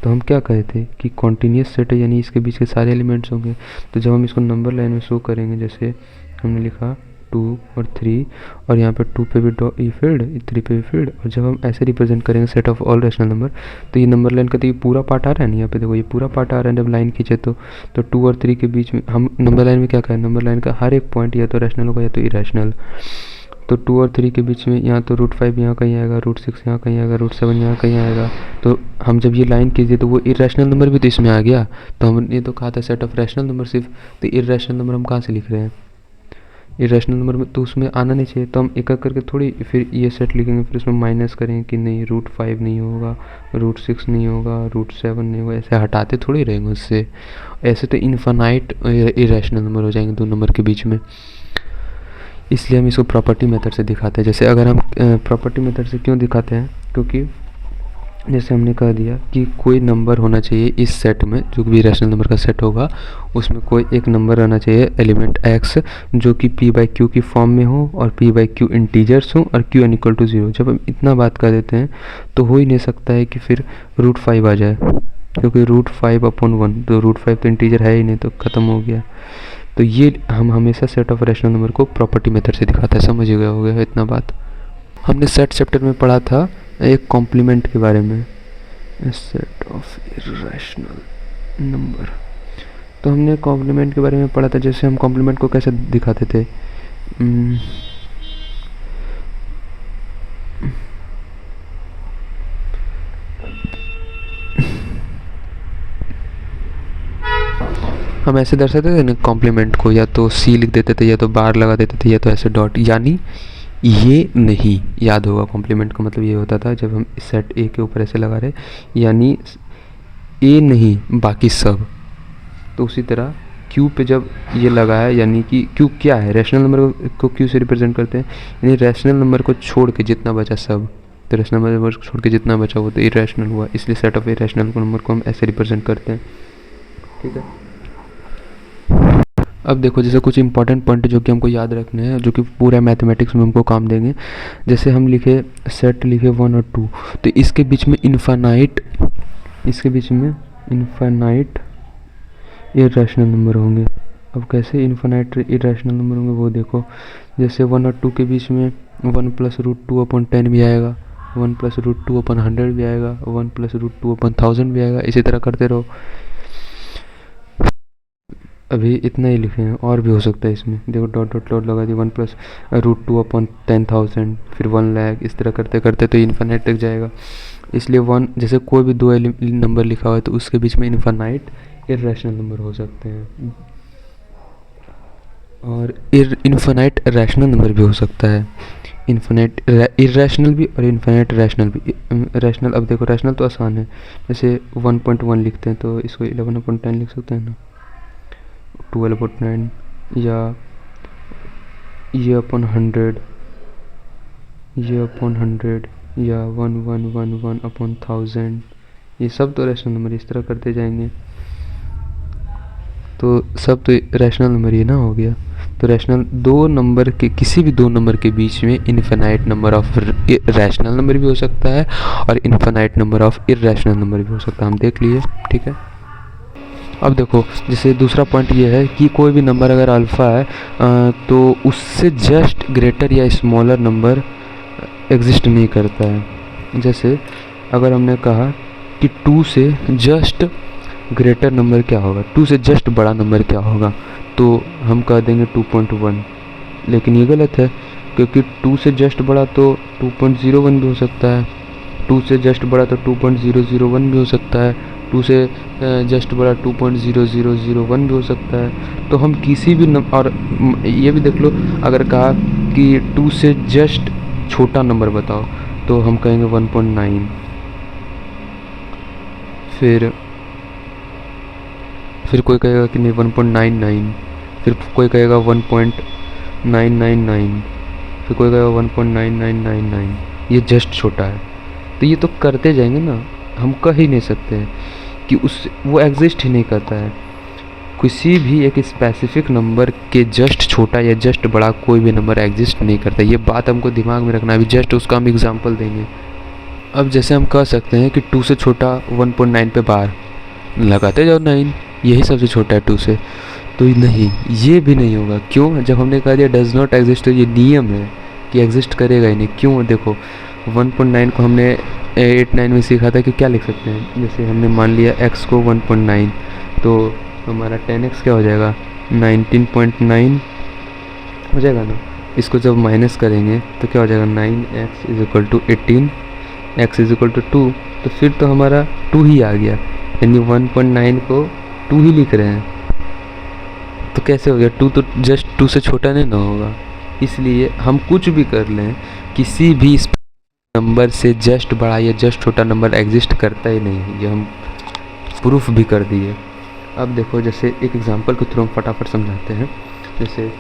तो हम क्या कहे थे कि कॉन्टीन्यूस सेट है, यानी इसके बीच के सारे एलिमेंट्स होंगे। तो जब हम इसको नंबर लाइन में शो करेंगे, जैसे हमने लिखा 2 और 3, और यहाँ पे 2 पे भी ई फील्ड, 3 पे भी फील्ड, और जब हम ऐसे रिप्रेजेंट करेंगे set of all rational number, तो ये नंबर लाइन का तो ये पूरा पार्ट आ रहा है ना, यहाँ पे देखो ये पूरा पार्ट आ रहा है जब लाइन खींचे तो 2 और 3 के बीच में हम नंबर लाइन में क्या कहें, नंबर लाइन का हर एक पॉइंट या तो रैशनल होगा या तो इरेशनल। तो 2 और 3 के बीच में यहाँ तो √5 यहाँ कहीं आएगा, √6 यहाँ कहीं आएगा, √7 यहाँ कहीं आएगा। तो हम जब ये लाइन कीजिए तो वो इरेशनल नंबर भी तो इसमें आ गया। तो हमने तो कहा था सेट ऑफ रैशनल नंबर सिर्फ, तो इरेशनल नंबर हम कहाँ से लिख रहे हैं, इरेशनल नंबर में तो उसमें आना नहीं चाहिए। तो हम एक एक करके थोड़ी फिर ये सेट लिखेंगे, फिर उसमें माइनस करेंगे कि नहीं √5 नहीं होगा, √6 नहीं होगा, √7 नहीं होगा, ऐसे हटाते थोड़ी रहेंगे उससे। ऐसे तो इन्फिनाइट इरेशनल नंबर हो जाएंगे दो नंबर के बीच में। इसलिए हम इसको प्रॉपर्टी मेथड से दिखाते हैं। जैसे अगर हम प्रॉपर्टी मेथड से क्यों दिखाते हैं, क्योंकि जैसे हमने कह दिया कि कोई नंबर होना चाहिए इस सेट में, जो भी रैशनल नंबर का सेट होगा उसमें कोई एक नंबर रहना चाहिए एलिमेंट x जो कि p/q की फॉर्म में हो और p/q इंटीजर्स हो और q n = 0। जब हम इतना बात कर देते हैं तो हो ही नहीं सकता है कि फिर √5 आ जाए, क्योंकि √5/1, तो √5 तो इंटीजर है ही नहीं, तो ख़त्म हो गया। तो ये हम हमेशा सेट ऑफ रैशनल नंबर को प्रॉपर्टी मेथड से दिखाता है। समझ गया हो गया इतना बात। हमने सेट चैप्टर में पढ़ा था एक कॉम्प्लीमेंट के बारे में, सेट ऑफ इरेशनल नंबर। तो हमने कॉम्प्लीमेंट के बारे में पढ़ा था, जैसे हम कॉम्प्लीमेंट को कैसे दिखाते थे। हम ऐसे दर्शाते थे ना कॉम्प्लीमेंट को, या तो सी लिख देते थे, या तो बार लगा देते थे, या तो ऐसे डॉट, यानी ये नहीं याद होगा। कॉम्प्लीमेंट का मतलब ये होता था जब हम सेट ए के ऊपर ऐसे लगा रहे, यानी ए नहीं बाकी सब। तो उसी तरह क्यू पे जब ये लगाया, यानी कि क्यू क्या है, रैशनल नंबर को क्यू से रिप्रेजेंट करते हैं, यानी रैशनल नंबर को छोड़ के जितना बचा सब। तो रैशनल नंबर को छोड़ के जितना बचा वो तो इरेशनल हुआ, इसलिए सेट ऑफ इरेशनल नंबर को हम ऐसे रिप्रेजेंट करते हैं। ठीक है, अब देखो जैसे कुछ इंपॉर्टेंट पॉइंट जो कि हमको याद रखने हैं, जो कि पूरा मैथमेटिक्स में हमको काम देंगे। जैसे हम लिखे सेट लिखे 1 और 2, तो इसके बीच में इनफाइनाइट इरेशनल नंबर होंगे। अब कैसे इनफाइनाइट इरेशनल नंबर होंगे वो देखो। जैसे 1 और 2 के बीच में 1+√2/10 भी आएगा, 1+√2/100 भी आएगा, 1+√2/1000 भी आएगा, इसी तरह करते रहो। अभी इतना ही लिखे हैं, और भी हो सकता है इसमें। देखो डॉट डॉट डॉट लगा दी, 1+√2/10,000, फिर 1 लाख, इस तरह करते करते तो इन्फिनाइट तक जाएगा। इसलिए वन, जैसे कोई भी दो नंबर लिखा हुआ है तो उसके बीच में इन्फिनाइट इर्रेशनल नंबर हो सकते हैं, और इन्फिनाइट रैशनल नंबर भी हो सकता है। इन्फिनाइट इर्रेशनल भी और इन्फिनाइट रैशनल भी। रैशनल, अब देखो रैशनल तो आसान है, जैसे 1.1 लिखते हैं तो इसको 11/10 लिख सकते हैं ना, 12/9, या ये अपन 100, ये अपन 100, या 1111/1000, ये सब तो रैशनल नंबर इस तरह करते जाएंगे, तो सब तो रैशनल नंबर ही ना हो गया। तो रैशनल दो नंबर के, किसी भी दो नंबर के बीच में infinite number of rational number भी हो सकता है और infinite number of irrational number भी हो सकता है, हम देख लिए, ठीक है। अब देखो जैसे दूसरा पॉइंट ये है कि कोई भी नंबर अगर अल्फ़ा है तो उससे जस्ट ग्रेटर या स्मॉलर नंबर एग्जिस्ट नहीं करता है। जैसे अगर हमने कहा कि 2 से जस्ट ग्रेटर नंबर क्या होगा, 2 से जस्ट बड़ा नंबर क्या होगा, तो हम कह देंगे 2.1, लेकिन ये गलत है, क्योंकि 2 से जस्ट बड़ा तो 2.01 भी हो सकता है, 2 से जस्ट बड़ा तो 2.001 भी हो सकता है, 2 से जस्ट बड़ा 2.0001 भी हो सकता है। तो हम किसी भी और ये भी देख लो, अगर कहा कि 2 से जस्ट छोटा नंबर बताओ तो हम कहेंगे 1.9, फिर कोई कहेगा कि नहीं 1.99, फिर कोई कहेगा 1.999, फिर कोई कहेगा 1.9999, ये जस्ट छोटा है। तो ये तो करते जाएंगे ना, हम कह ही नहीं सकते हैं कि वो एग्जिस्ट ही नहीं करता है। किसी भी एक स्पेसिफिक नंबर के जस्ट छोटा या जस्ट बड़ा कोई भी नंबर एग्जिस्ट नहीं करता, ये बात हमको दिमाग में रखना है। अभी जस्ट उसका हम एग्जांपल देंगे। अब जैसे हम कह सकते हैं कि 2 से छोटा 1.9 पे बार लगाते जाओ 9, यही सबसे छोटा है 2 से, तो नहीं, ये भी नहीं होगा। क्यों? जब हमने कहा दिया डज नॉट एग्जिस्ट, तो ये नियम है कि एग्जिस्ट करेगा ही नहीं। क्यों? देखो 1.9 को हमने 8-9 में सीखा था कि क्या लिख सकते हैं, जैसे हमने मान लिया x को 1.9, तो हमारा 10x क्या हो जाएगा, 19.9 हो जाएगा ना। इसको जब माइनस करेंगे तो क्या हो जाएगा, 9x = 18, x = 2, तो फिर तो हमारा 2 ही आ गया, यानी 1.9 को 2 ही लिख रहे हैं। तो कैसे हो गया, 2 तो जस्ट 2 से छोटा नहीं ना होगा। इसलिए हम कुछ भी कर लें, किसी भी नंबर से जस्ट बड़ा या जस्ट छोटा नंबर एग्जिस्ट करता ही नहीं है, ये हम प्रूफ भी कर दिए। अब देखो जैसे एक एग्जांपल के थ्रू हम फटाफट समझाते हैं। जैसे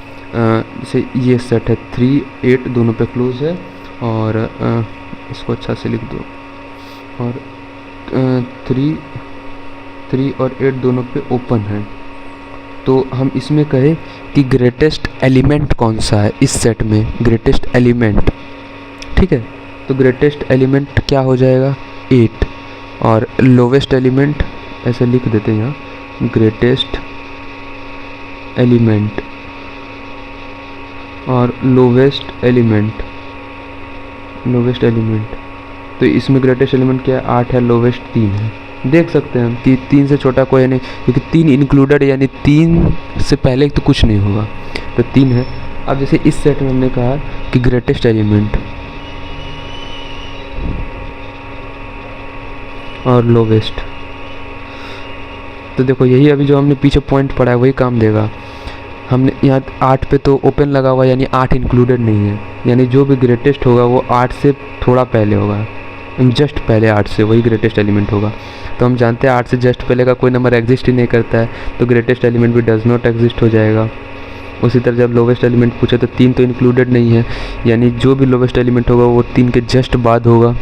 ये सेट है 3, 8 दोनों पे क्लोज है, और इसको अच्छा से लिख दो, और 3 और 8 दोनों पे ओपन है। तो हम इसमें कहें कि ग्रेटेस्ट एलिमेंट कौन सा है इस सेट में, ग्रेटेस्ट एलिमेंट, ठीक है। तो ग्रेटेस्ट एलिमेंट क्या हो जाएगा, 8, और लोवेस्ट एलिमेंट ऐसे लिख देते हैं यहाँ, ग्रेटेस्ट एलिमेंट, और लोवेस्ट एलिमेंट। तो इसमें ग्रेटेस्ट एलिमेंट क्या है, 8 है, लोवेस्ट 3 है। देख सकते हैं हम कि 3 से छोटा कोई नहीं, क्योंकि 3 इंक्लूडेड, यानी 3 से पहले तो कुछ नहीं होगा, तो 3 है। अब जैसे इस सेट में हमने कहा कि ग्रेटेस्ट एलिमेंट और लोवेस्ट, तो देखो यही अभी जो हमने पीछे पॉइंट पढ़ा है वही काम देगा। हमने यहाँ 8 पे तो ओपन लगा हुआ, यानी 8 इंक्लूडेड नहीं है, यानी जो भी ग्रेटेस्ट होगा वो 8 से थोड़ा पहले होगा, जस्ट पहले 8 से, वही ग्रेटेस्ट एलिमेंट होगा। तो हम जानते हैं 8 से जस्ट पहले का कोई नंबर एग्जिस्ट ही नहीं करता है, तो ग्रेटेस्ट एलिमेंट भी डज नॉट एग्जिस्ट हो जाएगा। उसी तरह जब लोवेस्ट एलिमेंट पूछे तो 3 तो इंक्लूडेड नहीं है, यानी जो भी लोवेस्ट एलिमेंट होगा वो 3 के जस्ट बाद होगा,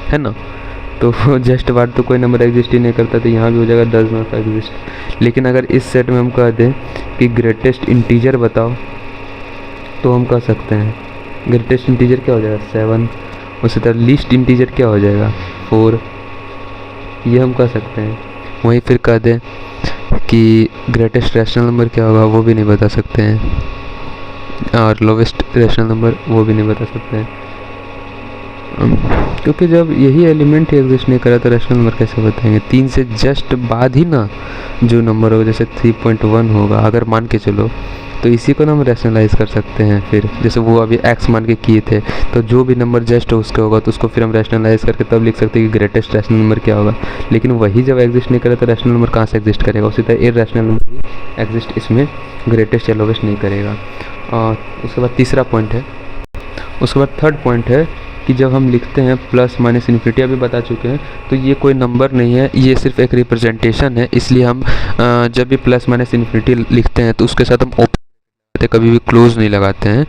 है ना। तो जस्ट बाद तो कोई नंबर एग्जिस्ट ही नहीं करता, तो यहाँ भी हो जाएगा डज नॉट एग्जिस्ट। लेकिन अगर इस सेट में हम कह दें कि ग्रेटेस्ट इंटीजर बताओ, तो हम कह सकते हैं ग्रेटेस्ट इंटीजर क्या हो जाएगा, 7। उसी तरह लीस्ट इंटीजर क्या हो जाएगा, 4, ये हम कह सकते हैं। वहीं फिर कह दें कि ग्रेटेस्ट रैशनल नंबर क्या होगा, वो भी नहीं बता सकते हैं। और लोवेस्ट रैशनल नंबर वो भी नहीं बता सकते हैं, क्योंकि जब यही एलिमेंट ही एग्जिस्ट नहीं करा तो रैशनल नंबर कैसे बताएंगे। 3 से जस्ट बाद ही ना जो नंबर होगा, जैसे 3.1 होगा अगर मान के चलो, तो इसी को ना हम रैशनलाइज कर सकते हैं। फिर जैसे वो अभी x मान के किए थे, तो जो भी नंबर जस्ट उसके होगा तो उसको फिर हम रैशनलाइज करके तब लिख सकते हैं कि ग्रेटेस्ट रैशनल नंबर क्या होगा। लेकिन वही जब एग्जिस्ट नहीं करेगा तो रैशनल नंबर कहाँ से एग्जिस्ट करेगा, उसी तरह इरैशनल नंबर भी एग्जिस्ट इसमें ग्रेटेस्ट या लोवेस्ट नहीं करेगा। और उसके बाद तीसरा पॉइंट है, उसके बाद थर्ड पॉइंट है कि जब हम लिखते हैं प्लस माइनस इन्फिनिटी, अभी बता चुके हैं, तो ये कोई नंबर नहीं है, ये सिर्फ एक रिप्रेजेंटेशन है। इसलिए हम जब भी प्लस माइनस इन्फिनिटी लिखते हैं तो उसके साथ हम ओपन, कभी भी क्लोज नहीं लगाते हैं।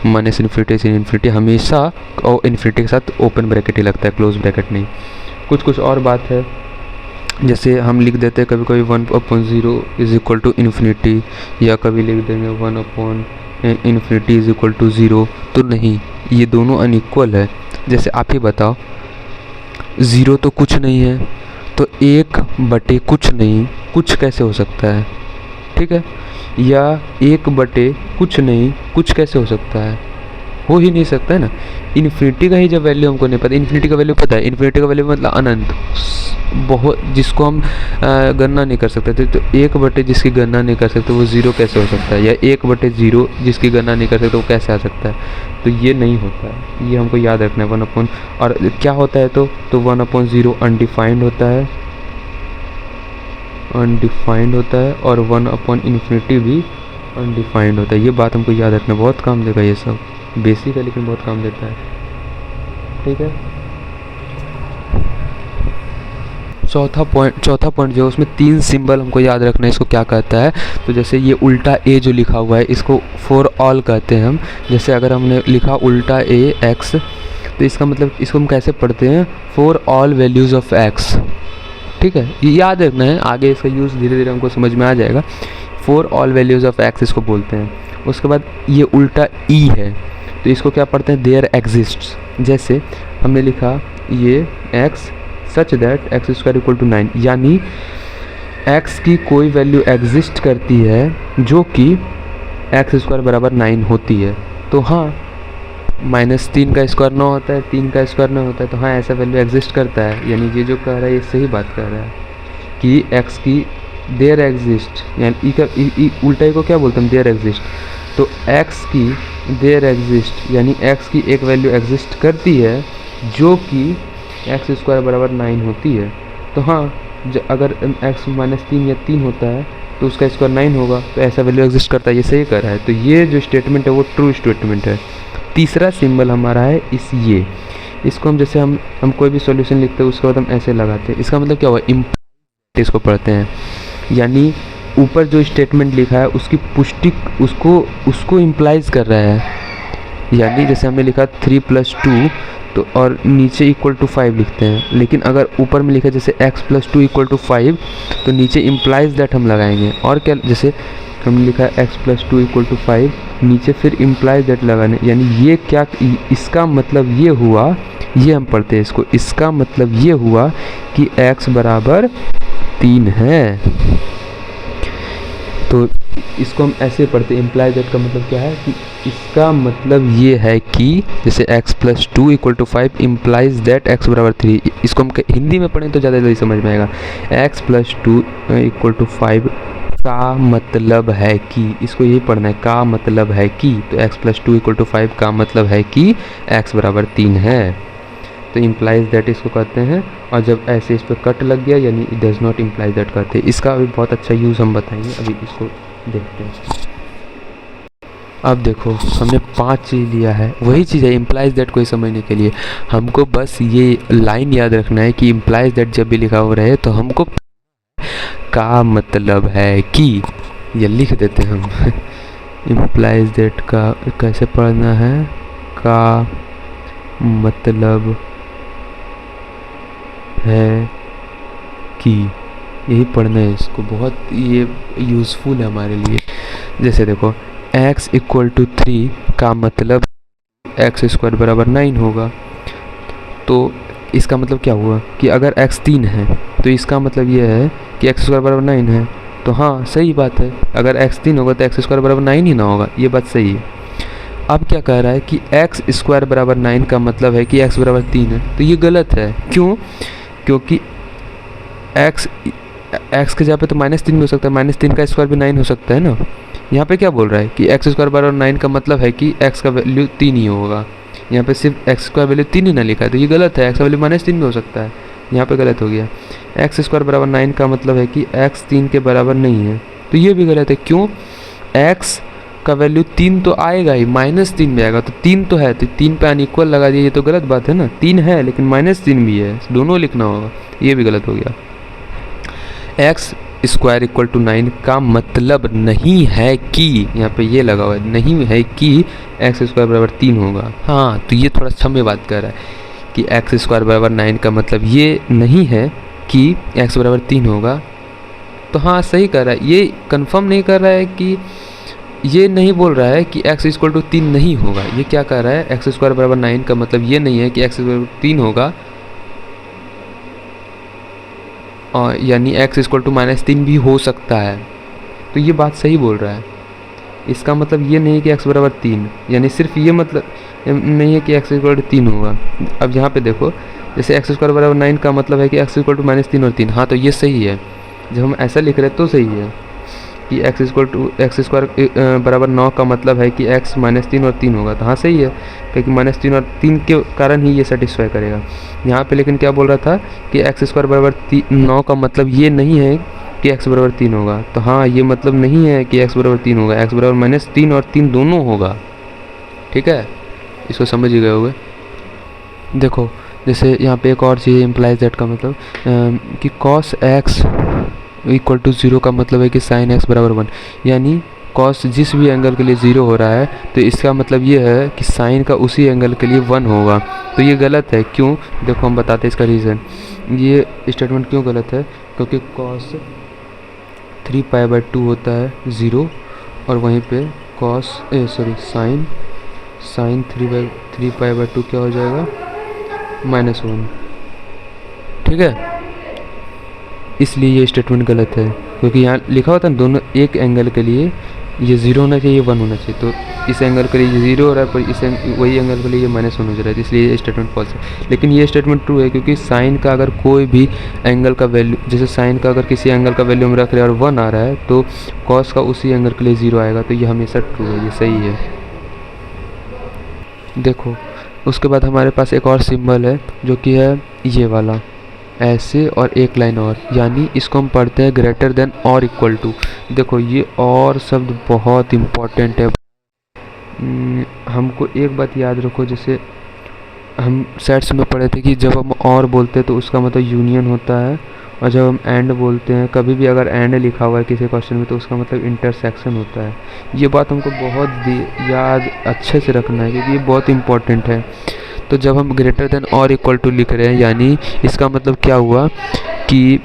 माइनस इन्फिनिटी से इन्फिनिटी हमेशा और इन्फिनिटी के साथ ओपन ब्रैकेट ही लगता है, क्लोज ब्रैकेट नहीं। कुछ और बात है, जैसे हम लिख देते हैं कभी कभी 1/0 इज इक्वल टू इन्फिनिटी, या कभी लिख देंगे 1 इन्फिनिटी इज इक्वल टू 0, तो नहीं, ये दोनों अनइक्वल है। जैसे आप ही बताओ, 0 तो कुछ नहीं है, तो 1/, कुछ नहीं, कुछ कैसे हो सकता है, ठीक है। या 1/, कुछ नहीं, कुछ कैसे हो सकता है, हो ही नहीं सकता है ना। इन्फिनिटी का ही जब वैल्यू हमको नहीं पता, इन्फिनिटी का वैल्यू पता है, इन्फिनिटी का वैल्यू मतलब अनंत, बहुत, जिसको हम गणना नहीं कर सकते थे। तो 1/, जिसकी गणना नहीं कर सकते वो 0 कैसे हो सकता है, या 1/0 जिसकी गणना नहीं कर सकते वो कैसे आ सकता है। तो ये नहीं होता है, ये हमको याद रखना है। 1 और क्या होता है, तो 1/0 अनडिफाइंड होता है, अनडिफाइंड होता है, और 1/∞ भी अनडिफाइंड होता है। ये बात हमको याद रखना, बहुत काम देगा, ये सब बेसिक है लेकिन बहुत काम देता है, ठीक है। चौथा पॉइंट जो है उसमें 3 सिंबल हमको याद रखना है, इसको क्या कहता है। तो जैसे ये उल्टा ए जो लिखा हुआ है, इसको फॉर ऑल कहते हैं हम। जैसे अगर हमने लिखा उल्टा ए एक्स, तो इसका मतलब इसको हम कैसे पढ़ते हैं, for all values of x, ठीक है। ये याद रखना है, आगे इसका यूज़ धीरे धीरे हमको समझ में आ जाएगा। For all values of x इसको बोलते हैं। उसके बाद ये उल्टा ई है, तो इसको क्या पढ़ते हैं, देयर एग्जिस्ट्स। जैसे हमने लिखा ये एक्स सच दैट x² = 9, यानी x की कोई वैल्यू एग्जिस्ट करती है जो कि x² = 9 होती है। तो हाँ, -3 का स्क्वायर 9 होता है, 3 का स्क्वायर 9 होता है, तो हाँ ऐसा वैल्यू एग्जिस्ट करता है। यानी ये जो कह रहा है ये सही बात कह रहा है कि x की देयर एग्जिस्ट, यानी ई उल्टा को क्या बोलते हैं, देयर एग्जिस्ट। तो x की देयर एग्जिस्ट यानी x की एक वैल्यू एग्जिस्ट करती है जो कि x² = 9 होती है। तो हाँ, अगर x -3 या 3 होता है तो उसका स्क्वायर 9 होगा, तो ऐसा वैल्यू एग्जिस्ट करता है, ये सही कर रहा है। तो ये जो स्टेटमेंट है वो ट्रू स्टेटमेंट है। तीसरा सिंबल हमारा है ये, इसको हम जैसे हम कोई भी सॉल्यूशन लिखते हैं उसके बाद हम ऐसे लगाते हैं। इसका मतलब क्या हुआ, इम्प्लाई, इसको पढ़ते हैं, यानी ऊपर जो स्टेटमेंट लिखा है उसकी पुष्टि उसको इम्प्लाइज कर रहा है। यानी जैसे हमने लिखा 3 + 2 तो और नीचे =5 लिखते हैं, लेकिन अगर ऊपर में लिखा जैसे x + 2 = 5 तो नीचे इम्प्लाइज दैट हम लगाएंगे। और क्या, जैसे हमने लिखा x + 2 = 5, नीचे फिर इम्प्लाइज दैट लगाने, यानी ये क्या, इसका मतलब ये हुआ, ये हम पढ़ते हैं इसको, इसका मतलब ये हुआ कि x = 3 है। तो इसको हम ऐसे पढ़ते हैं, इम्प्लाई दैट का मतलब क्या है कि इसका मतलब ये है कि जैसे x + 2 = 5 इम्प्लाइज दैट x = 3। इसको हम हिंदी में पढ़ें तो ज़्यादा जल्दी समझ में आएगा। x + 2 = 5 का मतलब है कि, इसको यही पढ़ना है, का मतलब है कि, तो x + 2 = 5 का मतलब है कि x = 3 है। तो इम्प्लाइज दैट इसको कहते हैं। और जब ऐसे इस पर कट लग गया यानी it does not implies that कहते हैं। इसका अभी बहुत अच्छा यूज़ हम बताएंगे, अभी इसको देखते हैं। अब देखो हमने 5 चीज़ लिया है, वही चीज़ है इम्प्लाइज दैट को समझने के लिए हमको बस ये लाइन याद रखना है कि इम्प्लाइज दैट जब भी लिखा हो रहे तो हमको का मतलब है कि, ये लिख देते हैं हम इम्प्लाइज दैट का कैसे पढ़ना है, का मतलब है कि, यही पढ़ना है इसको, बहुत ये यूज़फुल है हमारे लिए। जैसे देखो x = 3 का मतलब x² = 9 होगा। तो इसका मतलब क्या हुआ कि अगर x 3 है तो इसका मतलब ये है कि x² = 9 है। तो हाँ सही बात है, अगर x 3 होगा तो x² बराबर 9 ही ना होगा, ये बात सही है। अब क्या कह रहा है कि x² बराबर 9 का मतलब है कि x बराबर 3 है, तो ये गलत है। क्यों? क्योंकि x के जगह पे तो -3 भी हो सकता है, -3 का स्क्वायर भी 9 हो सकता है ना। यहाँ पे क्या बोल रहा है कि x² बराबर 9 का मतलब है कि x का वैल्यू 3 ही होगा। यहाँ पे सिर्फ x का वैल्यू 3 ही ना लिखा है, तो ये गलत है, x का वैल्यू -3 भी हो सकता है, यहाँ पे गलत हो गया। x² बराबर 9 का मतलब है कि x 3 के बराबर नहीं है, तो ये भी गलत है। क्यों? x का वैल्यू 3 तो आएगा ही, -3 भी आएगा, तो 3 तो है, तो 3 पे अनइक्वल लगा दिया, ये तो गलत बात है ना। 3 है लेकिन -3 भी है, दोनों लिखना होगा, ये भी गलत हो गया। x² = 9 का मतलब नहीं है कि, यहाँ पे ये लगा हुआ है, नहीं है कि x² बराबर 3 होगा। हाँ, तो ये थोड़ा समय बात कर रहा है कि x² बराबर 9 का मतलब ये नहीं है कि x बराबर 3 होगा। तो हाँ सही कर रहा है, ये कंफर्म नहीं कर रहा है कि, ये नहीं बोल रहा है कि x = 3 नहीं होगा। ये क्या कर रहा है, x² बराबर 9 का मतलब ये नहीं है कि x बराबर 3 होगा, और यानी x = -3 भी हो सकता है। तो ये बात सही बोल रहा है। इसका मतलब ये नहीं है कि x बराबर 3, यानी सिर्फ ये मतलब नहीं है कि x = 3 होगा। अब यहाँ पे देखो, जैसे x² बराबर 9 का मतलब है कि x = -3 और 3, हाँ तो ये सही है। जब हम ऐसा लिख रहे हैं तो सही है कि x² बराबर 9 का मतलब है कि x -3 और 3 होगा, तो हाँ सही है, क्योंकि -3 और 3 के कारण ही ये सेटिस्फाई करेगा। यहाँ पे लेकिन क्या बोल रहा था कि x² बराबर 9 का मतलब ये नहीं है कि x बराबर 3 होगा, तो हाँ ये मतलब नहीं है कि x बराबर 3 होगा, x बराबर -3 और 3 दोनों होगा। ठीक है, इसको समझ ही गए होगे। देखो जैसे यहाँ पे एक और चीज़ इम्प्लाइज दैट का मतलब कि cos x = 0 का मतलब है कि sin x बराबर 1, यानी cos जिस भी एंगल के लिए 0 हो रहा है तो इसका मतलब ये है कि sin का उसी एंगल के लिए 1 होगा। तो ये गलत है। क्यों? देखो हम बताते हैं इसका रीज़न। ये स्टेटमेंट क्यों गलत है? क्योंकि cos 3π/2 होता है 0, और वहीं पे sin 3π/2 क्या हो जाएगा, -1। ठीक है, इसलिए ये स्टेटमेंट गलत है, क्योंकि यहाँ लिखा होता है दोनों एक एंगल के लिए ये 0 होना चाहिए, 1 होना चाहिए, तो इस एंगल के लिए ये 0 हो रहा है, पर इस वही एंगल के लिए ये -1 हो जा रहा है, इसलिए ये स्टेटमेंट फॉल्स है। लेकिन ये स्टेटमेंट ट्रू है, क्योंकि साइन का अगर कोई भी एंगल का वैल्यू, जैसे साइन का अगर किसी एंगल का वैल्यू हम रख रहे हैं और 1 आ रहा है, तो कॉस का उसी एंगल के लिए 0 आएगा, तो ये हमेशा ट्रू है, ये सही है। देखो उसके बाद हमारे पास एक और सिंबल है जो कि है ये वाला, ऐसे और एक लाइन और, यानी इसको हम पढ़ते हैं ग्रेटर देन और इक्वल टू। देखो ये और शब्द बहुत इम्पोर्टेंट है। हमको एक बात याद रखो, जैसे हम सेट्स में पढ़े थे कि जब हम और बोलते हैं तो उसका मतलब यूनियन होता है, और जब हम एंड बोलते हैं, कभी भी अगर एंड लिखा हुआ है किसी क्वेश्चन में, तो उसका मतलब इंटरसेक्शन होता है। ये बात हमको बहुत याद अच्छे से रखना है, क्योंकि ये बहुत इम्पोर्टेंट है। तो जब हम ग्रेटर देन और इक्वल टू लिख रहे हैं, यानी इसका मतलब क्या हुआ कि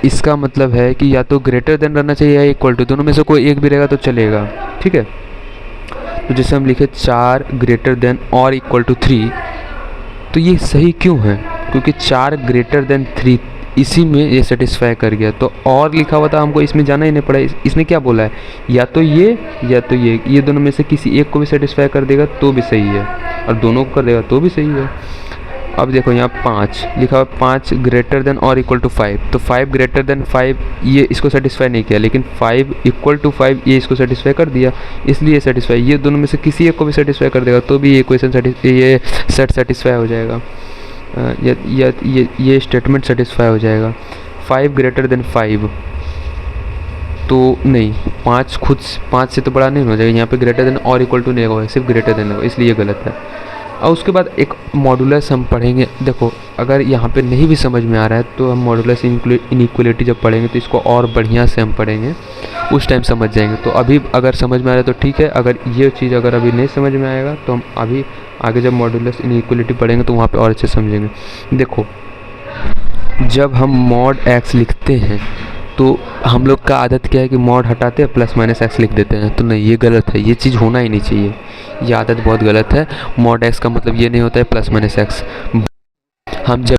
इसका मतलब है कि या तो ग्रेटर देन रहना चाहिए या इक्वल टू, दोनों में से कोई एक भी रहेगा तो चलेगा। ठीक है, तो जैसे हम लिखे 4 ग्रेटर देन और इक्वल टू 3, तो ये सही क्यों है? क्योंकि 4 ग्रेटर देन 3 इसी में ये सेटिस्फाई कर गया, तो और लिखा हुआ था, हमको इसमें जाना ही नहीं पड़ा। इसने क्या बोला है, या तो ये दोनों में से किसी एक को भी सेटिस्फाई कर देगा तो भी सही है, और दोनों को कर देगा तो भी सही है। अब देखो यहाँ 5 लिखा हुआ, 5 ग्रेटर देन और इक्वल टू 5, तो 5 ग्रेटर देन 5 ये इसको सेटिस्फाई नहीं किया, लेकिन 5 इक्वल टू 5 ये इसको सेटिस्फाई कर दिया, इसलिए सेटिस्फाई, ये दोनों में से किसी एक को भी सेटिस्फाई कर देगा तो भी ये क्वेश्चन ये सेट सेटिस्फाई हो जाएगा, ये स्टेटमेंट सेटिस्फाई हो जाएगा। 5 ग्रेटर देन 5 तो नहीं, 5 से तो बड़ा नहीं हो जाएगा, यहाँ पे ग्रेटर देन और इक्वल टू नहीं होगा, सिर्फ ग्रेटर देन होगा, इसलिए ये गलत है। और उसके बाद एक मॉडुलस हम पढ़ेंगे। देखो अगर यहाँ पे नहीं भी समझ में आ रहा है तो हम मॉडुलस इनइक्वलिटी जब पढ़ेंगे तो इसको और बढ़िया से हम पढ़ेंगे, उस टाइम समझ जाएंगे। तो अभी अगर समझ में आ रहा है तो ठीक है, अगर ये चीज़ अगर अभी नहीं समझ में आएगा तो हम अभी आगे जब मॉडुलस इनइक्वलिटी पढ़ेंगे तो वहाँ पे और अच्छे समझेंगे। देखो जब हम मॉड x लिखते हैं तो हम लोग का आदत क्या है कि मॉड हटाते हैं +-x लिख देते हैं, तो नहीं, ये गलत है, ये चीज़ होना ही नहीं चाहिए, ये आदत बहुत गलत है। मॉड x का मतलब ये नहीं होता है +-x। हम जब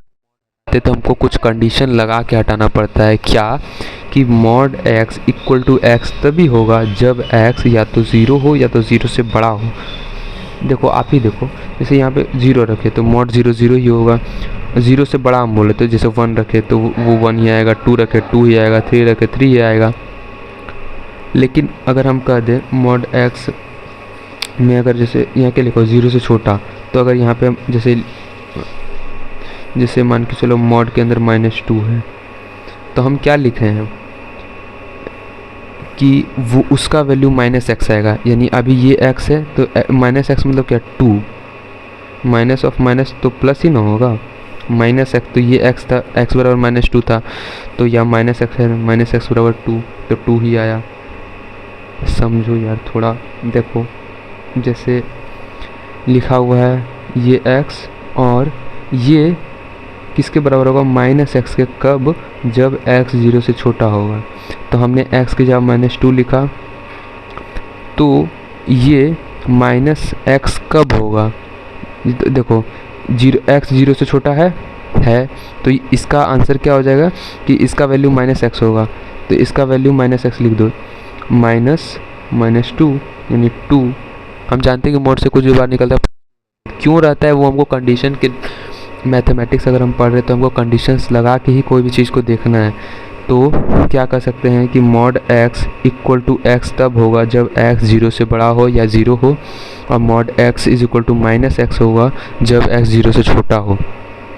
हटाते तो हमको कुछ कंडीशन लगा के हटाना पड़ता है। क्या कि mod x equal to X तभी होगा जब x या तो 0 हो या तो 0 से बड़ा हो। देखो आप ही देखो, जैसे यहाँ पे 0 रखे तो मॉड 0 0 ही होगा, 0 से बड़ा हम बोले तो जैसे 1 रखे तो वो 1 ही आएगा, 2 रखे 2 ही आएगा, 3 रखे 3 ही आएगा। लेकिन अगर हम कह दें मॉड x में अगर जैसे यहाँ के लिखो 0 से छोटा, तो अगर यहाँ पे हम जैसे मान के चलो मॉड के अंदर -2 है, तो हम क्या लिख रहे हैं कि वो उसका वैल्यू -x आएगा। यानी अभी ये x है तो -x मतलब क्या 2, माइनस ऑफ माइनस तो प्लस ही ना होगा, -x तो ये x था, x बराबर -2 था, तो यहाँ -x है, -x बराबर 2 तो 2 ही आया। समझो यार थोड़ा, देखो जैसे लिखा हुआ है ये x और ये किसके बराबर होगा, -x के कब, जब x 0 से छोटा होगा। तो हमने x के जगह -2 लिखा, तो ये -x कब होगा, देखो x 0 से छोटा है तो इसका आंसर क्या हो जाएगा कि इसका वैल्यू -x होगा, तो इसका वैल्यू -x लिख दो, -2 यानी 2। हम जानते हैं कि मोड से कुछ भी बाहर निकलता है, क्यों रहता है वो हमको कंडीशन के, मैथमेटिक्स अगर हम पढ़ रहे तो हमको कंडीशंस लगा के ही कोई भी चीज़ को देखना है। तो क्या कर सकते हैं कि mod x equal to X तब होगा जब x 0 से बड़ा हो या 0 हो, और mod x is equal to -x होगा जब x 0 से छोटा हो।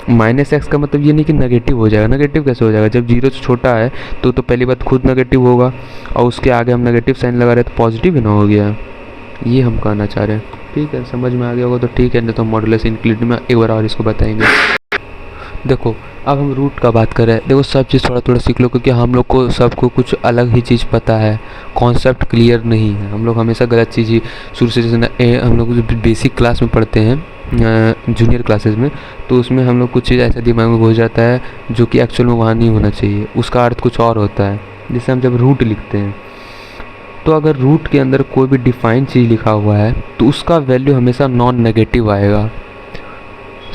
-x का मतलब ये नहीं कि नेगेटिव हो जाएगा, नेगेटिव कैसे हो जाएगा, जब 0 से छोटा है तो पहली बात खुद नेगेटिव होगा, और उसके आगे हम नेगेटिव साइन लगा रहे तो पॉजिटिव ही ना हो गया। ये हम कहना चाह रहे हैं। ठीक है, समझ में आ गया होगा तो ठीक है, नहीं तो मॉडुलस इंक्लूड में एक बार और इसको बताएंगे। देखो अब हम रूट का बात करें, देखो सब चीज़ थोड़ा थोड़ा सीख लो, क्योंकि हम लोग को सबको कुछ अलग ही चीज़ पता है, कॉन्सेप्ट क्लियर नहीं है। हम लोग हमेशा गलत चीज़ ही शुरू से, जैसे हम लोग बेसिक क्लास में पढ़ते हैं जूनियर क्लासेस में, तो उसमें हम लोग कुछ चीज़ ऐसा दिमाग में घुस जाता है जो कि एक्चुअल में वहाँ नहीं होना चाहिए, उसका अर्थ कुछ और होता है। जैसे हम जब रूट लिखते हैं, तो अगर रूट के अंदर कोई भी डिफाइंड चीज़ लिखा हुआ है तो उसका वैल्यू हमेशा नॉन नेगेटिव आएगा,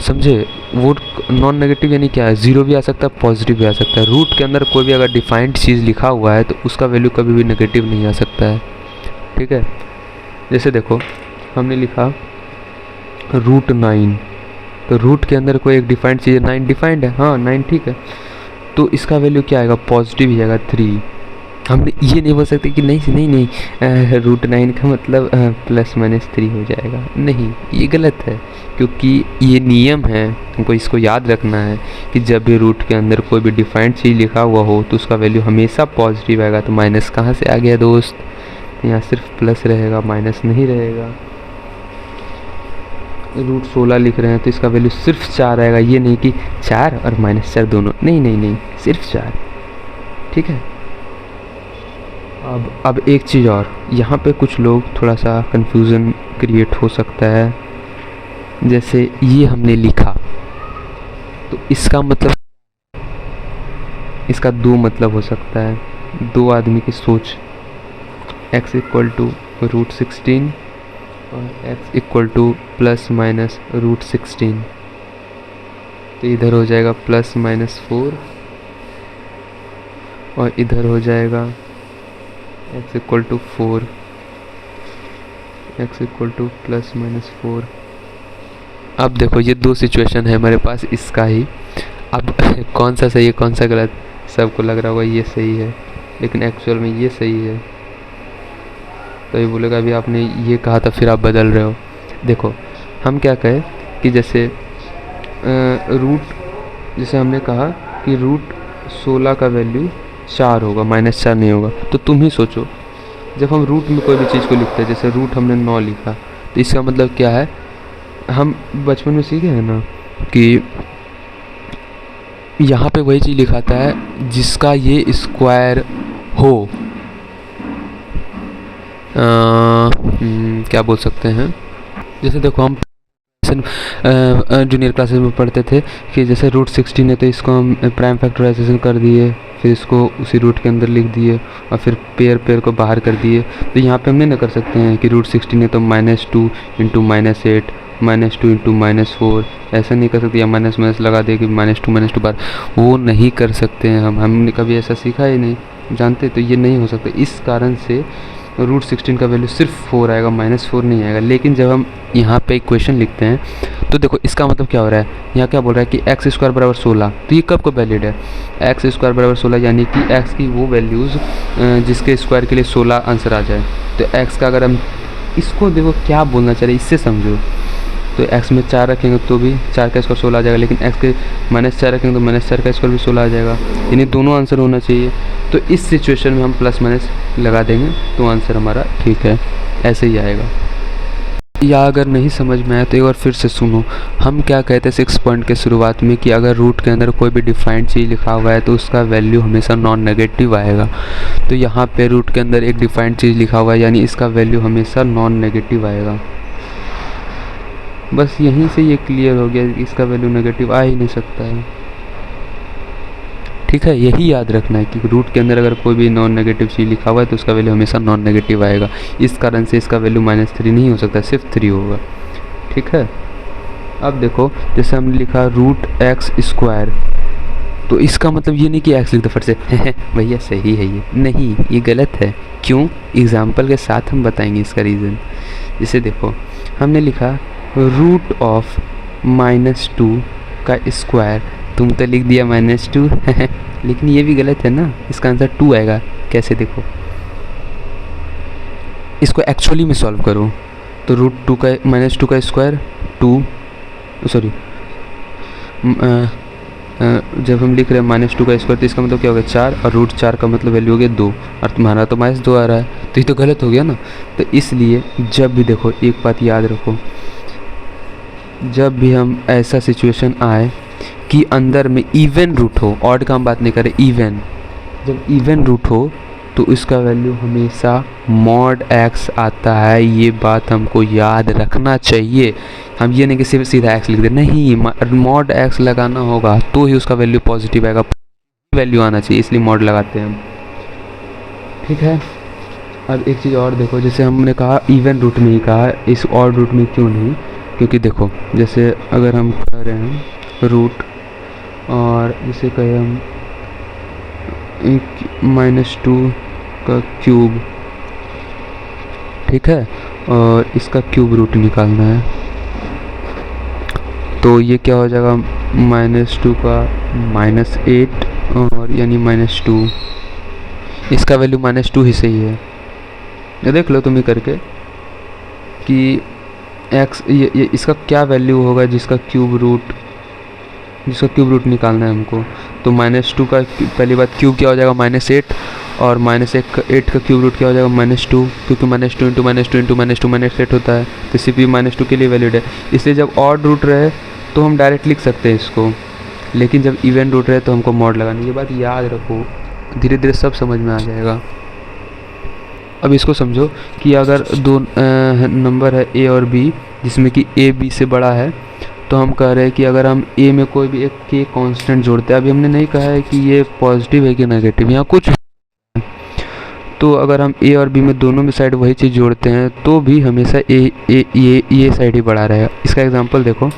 समझे। वो नॉन नेगेटिव यानी क्या है, 0 भी आ सकता है, पॉजिटिव भी आ सकता है। रूट के अंदर कोई भी अगर डिफाइंड चीज़ लिखा हुआ है तो उसका वैल्यू कभी भी नेगेटिव नहीं आ सकता है, ठीक है। जैसे देखो हमने लिखा √9, तो रूट के अंदर कोई एक डिफाइंड चीज़ है, 9 डिफाइंड है, हाँ 9 ठीक है, तो इसका वैल्यू क्या आएगा, पॉजिटिव ही आएगा 3। हमने ये नहीं बोल सकते कि नहीं √9 का मतलब ±3 हो जाएगा, नहीं, ये गलत है, क्योंकि ये नियम है, हमको इसको याद रखना है कि जब भी रूट के अंदर कोई भी डिफाइंड चीज़ लिखा हुआ हो तो उसका वैल्यू हमेशा पॉजिटिव आएगा। तो माइनस कहाँ से आ गया दोस्त, यहाँ सिर्फ प्लस रहेगा, माइनस नहीं रहेगा। √16 लिख रहे हैं तो इसका वैल्यू सिर्फ 4 आएगा, ये नहीं कि 4 और -4 दोनों, नहीं, सिर्फ 4, ठीक है। अब एक चीज़ और, यहाँ पे कुछ लोग थोड़ा सा कंफ्यूजन क्रिएट हो सकता है। जैसे ये हमने लिखा तो इसका मतलब, इसका दो मतलब हो सकता है, दो आदमी की सोच, x इक्वल टू √16 और x इक्वल टू ±√16, तो इधर हो जाएगा +-4 और इधर हो जाएगा x equal to 4, x equal to +-4। अब देखो ये दो सिचुएशन है हमारे पास इसका ही, अब कौन सा सही है कौन सा गलत, सबको लग रहा होगा ये सही है, लेकिन एक्चुअल में ये सही है। तो ये बोलेगा अभी आपने ये कहा था फिर आप बदल रहे हो। देखो हम क्या कहें कि जैसे रूट, जैसे हमने कहा कि √16 का वैल्यू 4 होगा, -4 नहीं होगा। तो तुम ही सोचो, जब हम रूट में कोई भी चीज़ को लिखते हैं, जैसे रूट हमने 9 लिखा, तो इसका मतलब क्या है, हम बचपन में सीखे हैं ना कि यहाँ पे वही चीज़ लिखाता है जिसका ये स्क्वायर हो, क्या बोल सकते हैं, जैसे देखो हम जूनियर क्लासेस में पढ़ते थे कि जैसे √16 है तो इसको हम प्राइम फैक्टराइजेशन कर दिए, फिर इसको उसी रूट के अंदर लिख दिए और फिर पेयर को बाहर कर दिए। तो यहाँ पे हम नहीं ना कर सकते हैं कि √16 है तो -2 × -8 -2 इंटू -4 ऐसा नहीं कर सकते, या माइनस माइनस लगा दे कि -2 बार, वो नहीं कर सकते हैं हमने कभी ऐसा सीखा ही नहीं, जानते, तो ये नहीं हो सकता। इस कारण से √16 का वैल्यू सिर्फ 4 आएगा, -4 नहीं आएगा। लेकिन जब हम यहाँ पे इक्वेशन लिखते हैं तो देखो इसका मतलब क्या हो रहा है, यहाँ क्या बोल रहा है कि x² बराबर 16, तो ये कब वैलिड है, x² बराबर 16, यानी कि x की वो वैल्यूज़ जिसके स्क्वायर के लिए 16 आंसर आ जाए। तो x का अगर हम इसको देखो क्या बोलना चाहिए इससे समझो, तो x में 4 रखेंगे तो भी 4 का स्क्वायर 16 आ जाएगा, लेकिन x के -4 रखेंगे तो -4 का स्क्वायर भी 16 आ जाएगा, यानी दोनों आंसर होना चाहिए। तो इस सिचुएशन में हम प्लस माइनस लगा देंगे तो आंसर हमारा ठीक है, ऐसे ही आएगा। या अगर नहीं समझ में आया तो एक बार फिर से सुनो, हम क्या कहते हैं 6 पॉइंट के शुरुआत में कि अगर रूट के अंदर कोई भी डिफाइंड चीज़ लिखा हुआ है तो उसका वैल्यू हमेशा नॉन नेगेटिव आएगा। तो यहाँ पे रूट के अंदर एक डिफाइंड चीज़ लिखा हुआ है, यानी इसका वैल्यू हमेशा नॉन नेगेटिव आएगा। बस यहीं से ये क्लियर हो गया कि इसका वैल्यू नेगेटिव आ ही नहीं सकता है। ठीक है, यही याद रखना है कि रूट के अंदर अगर कोई भी नॉन नेगेटिव चीज़ लिखा हुआ है तो उसका वैल्यू हमेशा नॉन नेगेटिव आएगा। इस कारण से इसका वैल्यू -3 नहीं हो सकता, सिर्फ 3 होगा। ठीक है, अब देखो जैसे हमने लिखा √x², तो इसका मतलब ये नहीं कि x लिख दो फट से भैया सही है ये, नहीं, ये गलत है। क्यों, एग्जाम्पल के साथ हम बताएंगे इसका रीज़न। जैसे देखो हमने लिखा √2 का स्क्वायर, तुम तो लिख दिया -2 लेकिन ये भी गलत है ना, इसका आंसर 2 आएगा। कैसे, देखो इसको एक्चुअली में सॉल्व करो, तो √2 का -2 का स्क्वायर 2, सॉरी जब हम लिख रहे हैं -2 का स्क्वायर तो इसका मतलब क्या हो गया 4, और √4 का मतलब वैल्यू हो गया 2, और तुम्हारा तो -2 आ रहा है, तो ये तो गलत हो गया ना। तो इसलिए जब भी देखो एक बात याद रखो, जब भी हम ऐसा सिचुएशन आए कि अंदर में इवन रूट हो, ऑड का हम बात नहीं करें, इवन, जब इवन रूट हो तो इसका वैल्यू हमेशा mod x आता है। ये बात हमको याद रखना चाहिए। हम ये नहीं कि सिर्फ सीधा x लिख दे, नहीं, mod x लगाना होगा तो ही उसका वैल्यू पॉजिटिव आएगा, वैल्यू आना चाहिए, इसलिए mod लगाते हैं हम। ठीक है, अब एक चीज़ और देखो, जैसे हमने कहा इवन रूट में ही कहा, इस ऑड रूट में क्यों नहीं, क्योंकि देखो जैसे अगर हम कह रहे हैं रूट, और जैसे कहें हम -2 का क्यूब, ठीक है, और इसका क्यूब रूट निकालना है, तो ये क्या हो जाएगा -2 का -8, और यानी -2, इसका वैल्यू -2 ही सही है। ये देख लो तुम ही करके कि x ये इसका क्या वैल्यू होगा जिसका क्यूब रूट निकालना है हमको। तो -2 का पहली बात क्यूब क्या हो जाएगा -8, और -8 का क्यूब रूट क्या हो जाएगा -2, क्योंकि -2 इंटू -2 इंटू -8 होता है, तो सिर्फ भी -2 के लिए वैलिड है। इसलिए जब ऑड रूट रहे तो हम डायरेक्ट लिख सकते हैं इसको, लेकिन जब इवन रूट रहे तो हमको मॉड लगानी, ये बात याद रखो, धीरे धीरे सब समझ में आ जाएगा। अब इसको समझो कि अगर दो नंबर है a और b, जिसमें कि a b से बड़ा है, तो हम कह रहे हैं कि अगर हम a में कोई भी एक k कांस्टेंट जोड़ते हैं, अभी हमने नहीं कहा है कि ये पॉजिटिव है कि नेगेटिव, यहाँ कुछ, तो अगर हम a और b में दोनों में साइड वही चीज़ जोड़ते हैं तो भी हमेशा ये साइड ही बड़ा रहेगा। इसका एग्जांपल देखो,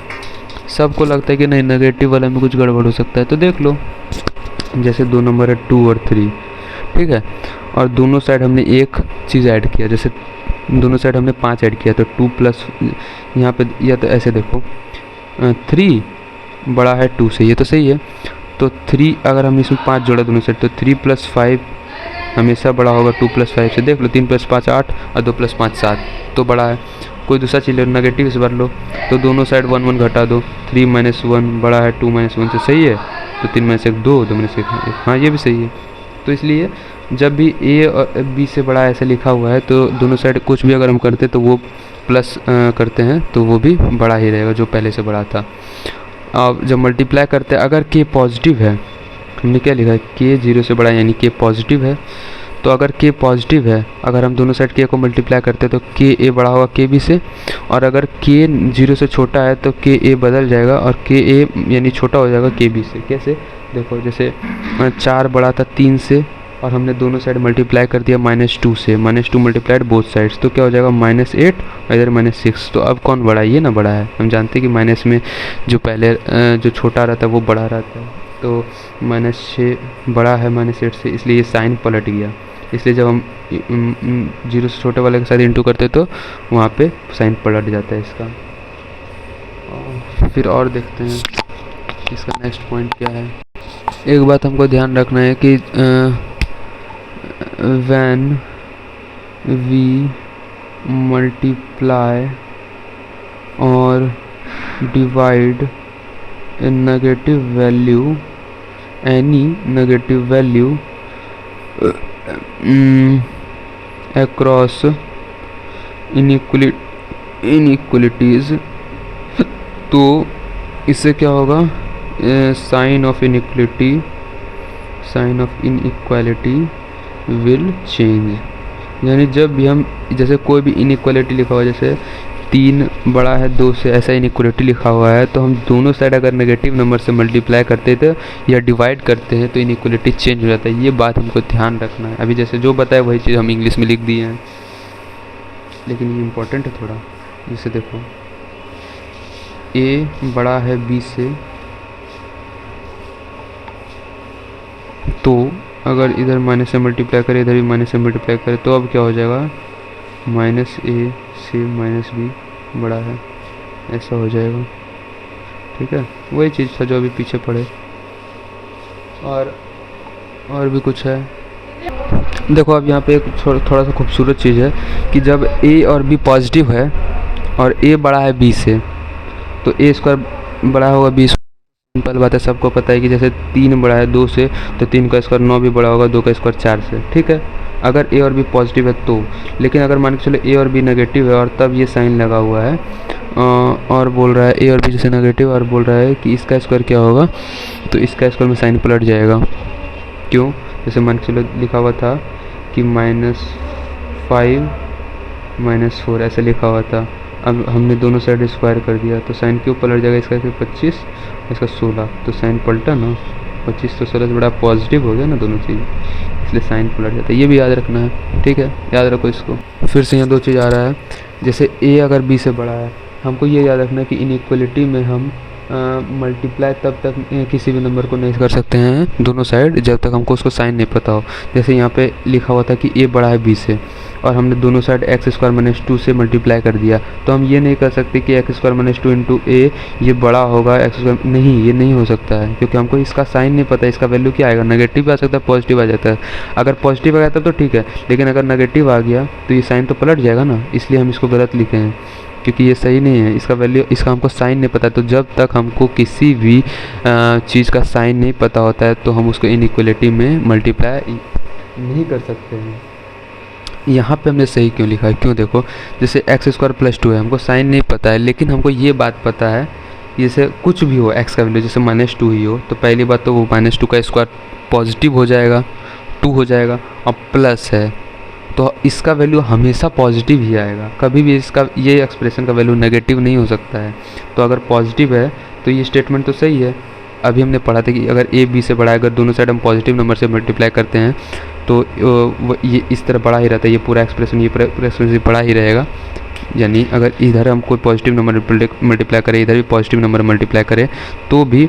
सबको लगता है कि नहीं नेगेटिव वाला में कुछ गड़बड़ हो सकता है, तो देख लो जैसे दो नंबर है 2 और 3, ठीक है, और दोनों साइड हमने एक चीज़ ऐड किया, जैसे दोनों साइड हमने 5 ऐड किया, तो 2 प्लस यहाँ पे, या तो ऐसे देखो 3 बड़ा है 2 से, ये तो सही है, तो 3 अगर हम इसमें 5 जोड़ा दोनों साइड तो 3 + 5 हमेशा बड़ा होगा 2 + 5 से। देख लो 3 + 5 8 और 2 + 5 7, तो बड़ा है। कोई दूसरा चीज़ लो, नेगेटिव से भर लो, तो दोनों साइड 1 1 घटा दो, 3 - 1 बड़ा है 2 - 1 से, सही है, तो 3 - 1 2, 2 - 1 1, हाँ ये भी सही है। तो इसलिए जब भी a और b से बड़ा ऐसे लिखा हुआ है तो दोनों साइड कुछ भी अगर हम करते तो वो प्लस करते हैं तो वो भी बड़ा ही रहेगा जो पहले से बड़ा था। अब जब मल्टीप्लाई करते हैं, अगर k पॉजिटिव है, हमने क्या लिखा है k 0 से बड़ा यानी k पॉजिटिव है, तो अगर k पॉजिटिव है, अगर हम दोनों साइड k को मल्टीप्लाई करते हैं तो k a बड़ा होगा k b से, और अगर k 0 से छोटा है तो k a बदल जाएगा और k a यानी छोटा हो जाएगा k b से। कैसे, देखो जैसे 4 बड़ा था 3 से और हमने दोनों साइड मल्टीप्लाई कर दिया -2 से, -2 मल्टीप्लाइड बोथ साइड्स, तो क्या हो जाएगा -8 और इधर -6। तो अब कौन बड़ा है? ये ना बड़ा है। हम जानते हैं कि माइनस में जो पहले जो छोटा रहता है वो बड़ा रहता है, तो -6 बड़ा है -8 से, इसलिए ये साइन पलट गया। इसलिए जब हम 0 से छोटे वाले के साथ इंटू करते तो वहाँ पे साइन पलट जाता है इसका। फिर और देखते हैं इसका नेक्स्ट पॉइंट क्या है। एक बात हमको ध्यान रखना है कि when we multiply or divide a negative value, any negative value across inequalities, तो इससे क्या होगा? Sign of inequality will change. यानी जब भी हम जैसे कोई भी इनइक्वालिटी लिखा हुआ है, जैसे 3 बड़ा है 2 से, ऐसा इनइक्वालिटी लिखा हुआ है, तो हम दोनों साइड अगर नेगेटिव नंबर से मल्टीप्लाई करते थे या डिवाइड करते हैं तो इनइक्वालिटी चेंज हो जाता है। ये बात हमको ध्यान रखना है। अभी जैसे जो बताया वही चीज़ हम इंग्लिश में लिख दिए हैं, लेकिन ये इम्पोर्टेंट है थोड़ा। जैसे देखो ए बड़ा है बी से, तो अगर इधर माइनस से मल्टीप्लाई करें, इधर भी माइनस से मल्टीप्लाई करें, तो अब क्या हो जाएगा? -a से -b बड़ा है, ऐसा हो जाएगा। ठीक है, वही चीज़ था जो अभी पीछे पड़े। और भी कुछ है। देखो अब यहाँ पे एक थोड़ा सा खूबसूरत चीज़ है कि जब a और b पॉजिटिव है और a बड़ा है b से, तो a² बड़ा होगा b। सिंपल बात है, सबको पता है कि जैसे 3 बड़ा है 2 से, तो 3 का स्क्वायर 9 भी बड़ा होगा 2 का स्क्वायर 4 से। ठीक है, अगर a और b पॉजिटिव है तो। लेकिन अगर मान के चलो a और b नेगेटिव है और तब ये साइन लगा हुआ है और बोल रहा है a और b जैसे नेगेटिव, और बोल रहा है कि इसका स्क्वायर क्या होगा, तो इसका स्क्वायर में साइन पलट जाएगा। क्यों? जैसे मान के चलो लिखा हुआ था कि -5 -4 ऐसे लिखा हुआ था। अब हमने दोनों साइड स्क्वायर कर दिया तो साइन क्यों पलट जाएगा? इसका 25, इसका 16, तो साइन पलटा ना। 25 तो 16 से बड़ा पॉजिटिव हो गया ना दोनों चीज़, इसलिए साइन पलट जाता है। ये भी याद रखना है। ठीक है, याद रखो इसको। फिर से यहाँ 2 चीज़ आ रहा है, जैसे a अगर b से बड़ा है, हमको ये याद रखना है कि इनइक्वालिटी में हम मल्टीप्लाई तब तक किसी भी नंबर को नहीं कर सकते हैं दोनों साइड, जब तक हमको उसको साइन नहीं पता हो। जैसे यहाँ पे लिखा हुआ था कि a बड़ा है b से, और हमने दोनों साइड x² - 2 से मल्टीप्लाई कर दिया, तो हम ये नहीं कर सकते कि x² - 2 इंटू a ये बड़ा होगा x²। नहीं, ये नहीं हो सकता है, क्योंकि हमको इसका साइन नहीं पता, इसका वैल्यू क्या आएगा। नेगेटिव आ सकता है, पॉजिटिव आ जाता है। अगर पॉजिटिव आ गया तो ठीक है, लेकिन अगर नेगेटिव आ गया तो ये साइन तो पलट जाएगा ना। इसलिए हम इसको गलत लिखे हैं, क्योंकि ये सही नहीं है। इसका वैल्यू, इसका हमको साइन नहीं पता, तो जब तक हमको किसी भी चीज़ का साइन नहीं पता होता है तो हम उसको इनइक्वालिटी में मल्टीप्लाई नहीं कर सकते हैं। यहाँ पे हमने सही क्यों लिखा है? क्यों? देखो, जैसे x² + 2 है, हमको साइन नहीं पता है, लेकिन हमको ये बात पता है, जैसे कुछ भी हो x का वैल्यू, जैसे -2 ही हो, तो पहली बात तो वो -2 का स्क्वायर पॉजिटिव हो जाएगा, 2 हो जाएगा, और प्लस है तो इसका वैल्यू हमेशा पॉजिटिव ही आएगा। कभी भी इसका ये एक्सप्रेशन का वैल्यू नेगेटिव नहीं हो सकता है। तो अगर पॉजिटिव है तो ये स्टेटमेंट तो सही है। अभी हमने पढ़ा था कि अगर a b से बड़ा है, अगर दोनों साइड हम पॉजिटिव नंबर से मल्टीप्लाई करते हैं तो ये इस तरह बड़ा ही रहता है। ये पूरा एक्सप्रेशन बड़ा ही रहेगा। यानी अगर इधर हम कोई पॉजिटिव नंबर मल्टीप्लाई करें, इधर भी पॉजिटिव नंबर मल्टीप्लाई करें, तो भी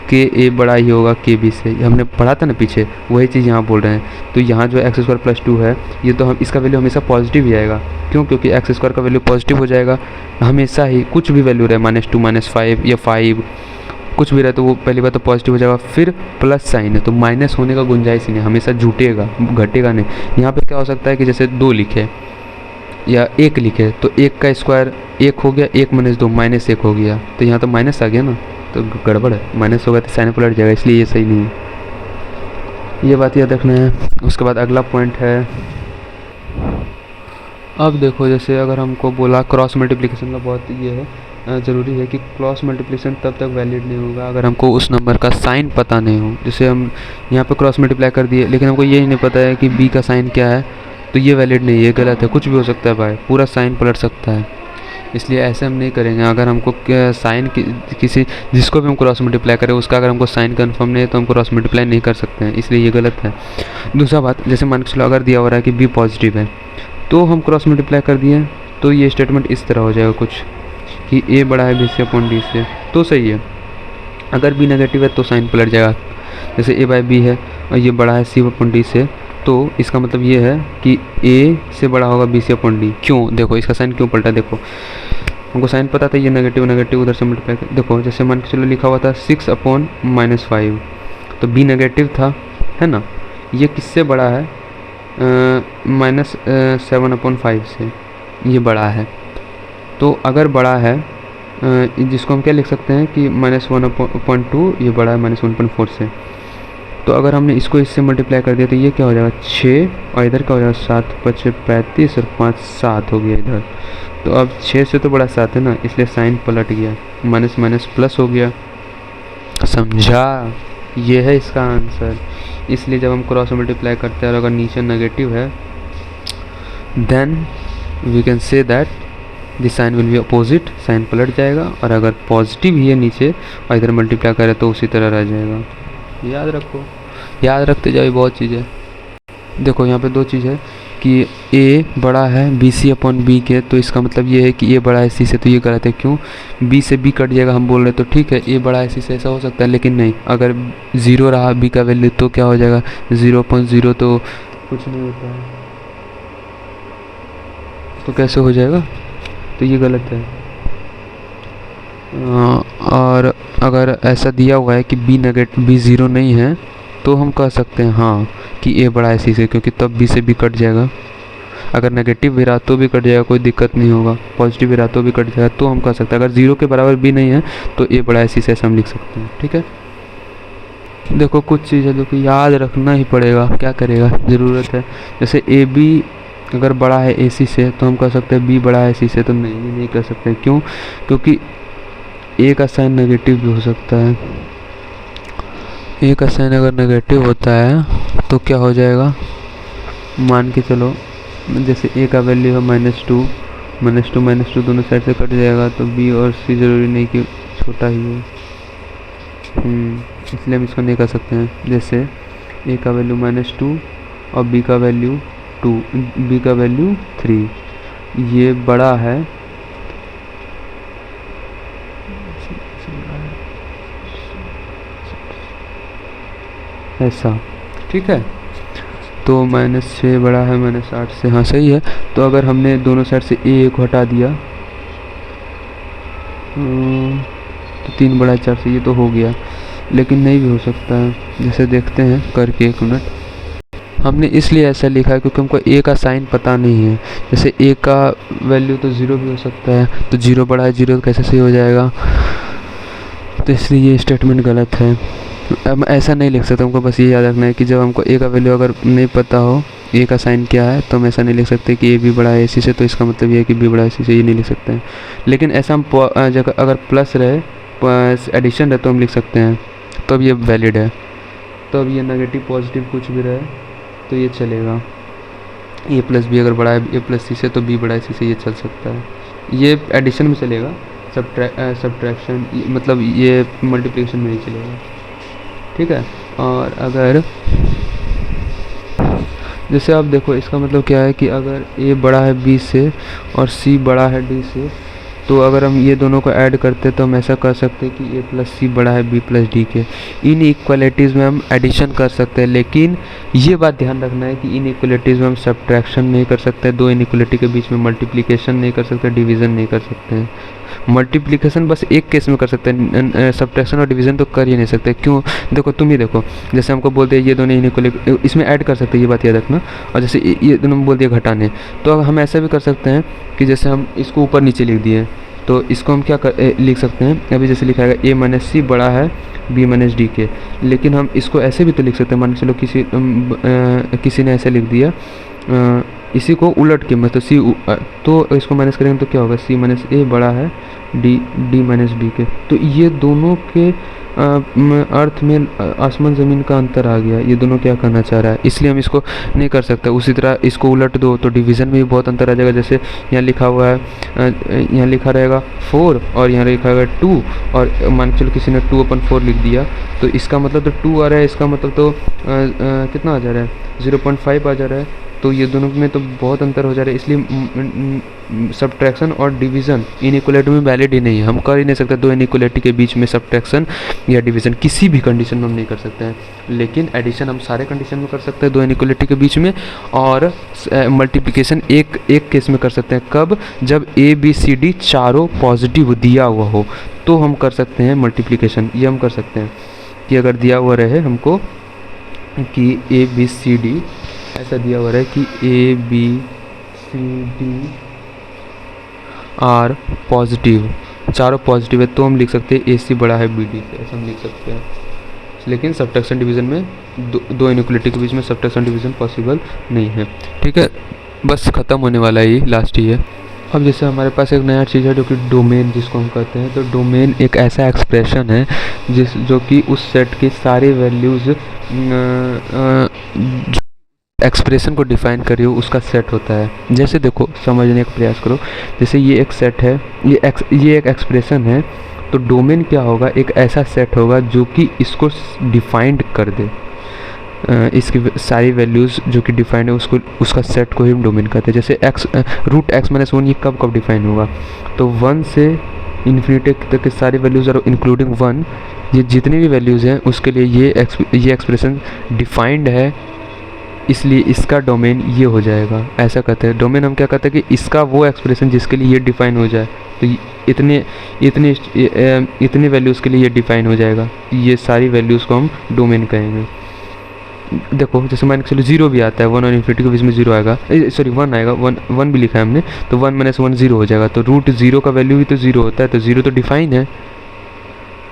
के ए बड़ा ही होगा के बी से। हमने पढ़ा था ना पीछे, वही चीज़ यहाँ बोल रहे हैं। तो यहाँ जो x² + 2 है, ये तो हम इसका वैल्यू हमेशा पॉजिटिव ही आएगा। क्यों? क्योंकि x² का वैल्यू पॉजिटिव हो जाएगा हमेशा ही, कुछ भी वैल्यू रहे, -2 -5 या 5 कुछ भी रहे, तो वो पहली बात तो पॉजिटिव हो जाएगा। फिर प्लस साइन है तो माइनस होने का गुंजाइश ही नहीं, हमेशा जुटेगा, घटेगा नहीं। यहाँ पे क्या हो सकता है कि जैसे 2 लिखे या 1 लिखे, तो 1 का स्क्वायर 1 हो गया, 1 - 2 -1 हो गया, तो यहाँ तो माइनस आ गया ना, तो गड़बड़ है। माइनस होगा तो साइन पलट जाएगा, इसलिए ये सही नहीं है। ये बात याद रखना है। उसके बाद अगला पॉइंट है, अब देखो जैसे अगर हमको बोला क्रॉस मल्टीप्लिकेशन का बहुत ये है ज़रूरी है कि क्रॉस मल्टीप्लिकेशन तब तक वैलिड नहीं होगा अगर हमको उस नंबर का साइन पता नहीं हो। जैसे हम यहाँ पे क्रॉस मल्टीप्लाई कर दिए, लेकिन हमको ये नहीं पता है कि बी का साइन क्या है, तो ये वैलिड नहीं है, ये गलत है। कुछ भी हो सकता है भाई, पूरा साइन पलट सकता है। इसलिए ऐसे हम नहीं करेंगे। अगर हमको साइन किसी जिसको भी हम क्रॉस मल्टीप्लाई करें उसका अगर हमको साइन कन्फर्म नहीं है तो हम क्रॉस मल्टीप्लाई नहीं कर सकते हैं, इसलिए ये गलत है। दूसरा बात, जैसे मान के चलो अगर दिया हो रहा है कि बी पॉजिटिव है तो हम क्रॉस मल्टीप्लाई कर दिए तो ये स्टेटमेंट इस तरह हो जाएगा कुछ कि ए बड़ा है बी से अपॉन डी से, तो सही है। अगर बी नेगेटिव है तो साइन पलट जाएगा, जैसे ए बाई बी है और ये बड़ा है सी अपॉन डी से, तो इसका मतलब ये है कि ए से बड़ा होगा बी से अपॉन डी। क्यों? देखो इसका साइन क्यों पलटा, देखो हमको साइन पता था, ये नेगेटिव नेगेटिव उधर से मल्टीप्लाई कर, देखो जैसे मान के चलो लिखा हुआ था 6 अपॉन -5, तो बी नेगेटिव था, है ना, ये किससे बड़ा है, -7/5 से, ये बड़ा है। तो अगर बड़ा है जिसको हम क्या लिख सकते हैं कि -1/2, ये बड़ा है -1.4 से। तो अगर हमने इसको इससे मल्टीप्लाई कर दिया तो ये क्या हो जाएगा 6, और इधर क्या हो जाएगा 7 × 5 = 35 और 5 7 हो गया इधर। तो अब 6 से तो बड़ा 7 है ना, इसलिए साइन पलट गया, माइनस माइनस प्लस हो गया। समझा? ये है इसका आंसर। इसलिए जब हम क्रॉस मल्टीप्लाई करते हैं और अगर नीचे नेगेटिव है then we can say that the sign will be opposite, sign पलट जाएगा। और अगर पॉजिटिव ही है नीचे और इधर मल्टीप्लाई करें तो उसी तरह रह जाएगा। याद रखो, याद रखते जाओ, बहुत चीज़ है। देखो यहाँ पे दो चीज़ है कि ए बड़ा है बी सी अपॉन बी के, तो इसका मतलब ये है कि ए बड़ा है सी से, तो ये गलत है। क्यों? बी से बी कट जाएगा हम बोल रहे, तो ठीक है ए बड़ा है सी से, ऐसा हो सकता है, लेकिन नहीं, अगर 0 रहा बी का वैल्यू तो क्या हो जाएगा 0/0, तो कुछ नहीं होता है, तो कैसे हो जाएगा, तो ये गलत है। और अगर ऐसा दिया हुआ है कि बी 0 नहीं है तो हम कह सकते हैं हाँ कि ए बड़ा है सी से, क्योंकि तब बी से बी कट जाएगा। अगर नेगेटिव भी रहा तो भी कट जाएगा, कोई दिक्कत नहीं होगा, पॉजिटिव भी रहा तो भी कट जाएगा, तो हम कह सकते हैं अगर 0 के बराबर बी नहीं है तो ए बड़ा है सी से, ऐसा हम लिख सकते हैं। ठीक है, देखो कुछ चीज़ है जो कि याद रखना ही पड़ेगा, क्या करेगा, ज़रूरत है। जैसे ए बी अगर बड़ा है ए सी से तो हम कह सकते हैं बी बड़ा है सी से, तो नहीं कह सकते। क्यों? क्योंकि ए का साइन नेगेटिव भी हो सकता है। ए का साइन अगर नेगेटिव होता है तो क्या हो जाएगा, मान के चलो जैसे ए का वैल्यू है -2, -2 दोनों साइड से कट जाएगा, तो बी और सी ज़रूरी नहीं कि छोटा ही हो, इसलिए हम इसको नहीं कर सकते हैं। जैसे ए का वैल्यू -2 और बी का वैल्यू 2, बी का वैल्यू 3, ये बड़ा है ऐसा, ठीक है। तो -6 बड़ा है -8 से, हाँ सही है। तो अगर हमने दोनों साइड से ए को हटा दिया तो 3 बड़ा है 4 से, ये तो हो गया, लेकिन नहीं भी हो सकता है। जैसे देखते हैं करके, 1 मिनट। हमने इसलिए ऐसा लिखा है क्योंकि हमको ए का साइन पता नहीं है। जैसे ए का वैल्यू तो 0 भी हो सकता है, तो 0 बड़ा है 0 कैसे सही हो जाएगा, तो इसलिए ये स्टेटमेंट गलत है। अब ऐसा नहीं लिख सकते, हमको बस ये याद रखना है कि जब हमको ए का वैल्यू अगर नहीं पता हो, ए का साइन क्या है, तो हम ऐसा नहीं लिख सकते कि ए बी बड़ा है सी से, तो इसका मतलब ये है कि बी बड़ा है सी से, ये नहीं लिख सकते हैं। लेकिन ऐसा हम जगह अगर प्लस रहे, एडिशन रहे, तो हम लिख सकते हैं, तब ये वैलिड है। तब ये नेगेटिव पॉजिटिव कुछ भी रहे तो ये चलेगा। ए प्लस बी अगर बड़ा है ए प्लस सी से, तो बी बड़ा है सी से, ये चल सकता है। ये एडिशन में चलेगा, सब्ट्रैक्शन मतलब ये मल्टीप्लिकेशन में नहीं चलेगा, ठीक है। और अगर जैसे आप देखो, इसका मतलब क्या है कि अगर ए बड़ा है बी से और सी बड़ा है डी से, तो अगर हम ये दोनों को ऐड करते तो हम ऐसा कर सकते हैं कि ए प्लस सी बड़ा है बी प्लस डी के। इन इक्वालिटीज़ में हम एडिशन कर सकते हैं, लेकिन ये बात ध्यान रखना है कि इन इक्वालिटीज़ में हम सब्ट्रैक्शन नहीं कर सकते, दो इनइक्वालिटी के बीच में मल्टीप्लिकेशन नहीं कर सकते, डिवीज़न नहीं कर सकते हैं। मल्टीप्लिकेशन बस एक केस में कर सकते हैं, सब्ट्रैक्शन और डिवीज़न तो कर ही नहीं सकते। क्यों? देखो तुम ही देखो, जैसे हमको बोलते हैं ये दोनों इनइक्वालिटी, इसमें ऐड कर सकते हैं, ये बात याद रखना। और जैसे ये दोनों बोल दिया घटाने, तो हम ऐसा भी कर सकते हैं कि जैसे हम इसको ऊपर नीचे लिख दिए, तो इसको हम क्या लिख सकते हैं, अभी जैसे लिखा है ए माइनस सी बड़ा है बी माइनस डी के, लेकिन हम इसको ऐसे भी तो लिख सकते हैं। मान के चलो किसी ने ऐसे लिख दिया इसी को उलट के मतलब तो इसको माइनस करेंगे तो क्या होगा, सी माइनस ए बड़ा है डी माइनस बी के। तो ये दोनों के अर्थ में आसमान ज़मीन का अंतर आ गया। ये दोनों क्या कहना चाह रहा है, इसलिए हम इसको नहीं कर सकते। उसी तरह इसको उलट दो तो डिवीज़न में भी बहुत अंतर आ जाएगा। जैसे यहाँ लिखा हुआ है, यहाँ लिखा रहेगा 4 और यहाँ लिखा रहेगा 2, और मान के चलो किसी ने 2/4 लिख दिया, तो इसका मतलब तो 2 आ रहा है, इसका मतलब तो कितना आ जा रहा है, 0.5 आ जा रहा है। तो ये दोनों में तो बहुत अंतर हो जा रहा है, इसलिए सब्ट्रैक्शन और डिवीज़न इनइक्वालिटी में वैलिड ही नहीं है। हम कर ही नहीं सकते दो इनइक्वालिटी के बीच में सब्ट्रैक्शन या डिवीज़न, किसी भी कंडीशन में हम नहीं कर सकते हैं। लेकिन एडिशन हम सारे कंडीशन में कर सकते हैं दो इनइक्वालिटी के बीच में, और मल्टीप्लिकेशन एक केस में कर सकते हैं। कब, जब ए बी सी डी चारों पॉजिटिव दिया हुआ हो तो हम कर सकते हैं मल्टीप्लिकेशन। ये हम कर सकते हैं कि अगर दिया हुआ रहे हमको कि ए बी सी डी, ऐसा दिया हुआ है कि A B C D are positive, चारों पॉजिटिव है, तो हम लिख सकते हैं ए सी बड़ा है बी डी से, ऐसा हम लिख सकते हैं। लेकिन सब्ट्रैक्शन डिवीज़न में दो इनइक्वालिटी के बीच में सब्ट्रैक्शन डिवीज़न पॉसिबल नहीं है। ठीक है, बस ख़त्म होने वाला है, लास्ट ही है। अब जैसे हमारे पास एक नया चीज़ है जो कि डोमेन जिसको हम कहते हैं। तो डोमेन एक ऐसा एक्सप्रेशन है जो कि उस सेट के सारे वैल्यूज़ एक्सप्रेशन को डिफाइन करिए उसका सेट होता है। जैसे देखो, समझने का प्रयास करो। जैसे ये एक सेट है, ये एक एक्सप्रेशन है, तो डोमेन क्या होगा, एक ऐसा सेट होगा जो कि इसको डिफाइंड कर दे। इसकी सारी वैल्यूज़ जो कि डिफाइंड है उसको, उसका सेट को ही हम डोमेन कहते हैं। जैसे रूट एक्स माइनस 1 ये कब डिफाइन होगा, तो 1 से इन्फिनिटी तक के सारी वैल्यूज़ और इंक्लूडिंग 1, ये जितनी भी वैल्यूज़ हैं उसके लिए ये एक्सप्रेशन डिफाइंड है, इसलिए इसका डोमेन ये हो जाएगा। ऐसा कहते हैं डोमेन, हम क्या कहते हैं कि इसका वो एक्सप्रेशन जिसके लिए ये डिफाइन हो जाए, तो इतने वैल्यूज़ के लिए ये डिफाइन हो जाएगा, ये सारी वैल्यूज़ को हम डोमेन कहेंगे। देखो जैसे मान के चलो 0 भी आता है, 1 और इन्फिनिटी के बीच में 0 आएगा, सॉरी 1 आएगा, 1 भी लिखा है हमने, तो 1 - 1 0 हो जाएगा। तो रूट 0 का वैल्यू भी तो 0 होता है, तो 0 तो डिफाइन है,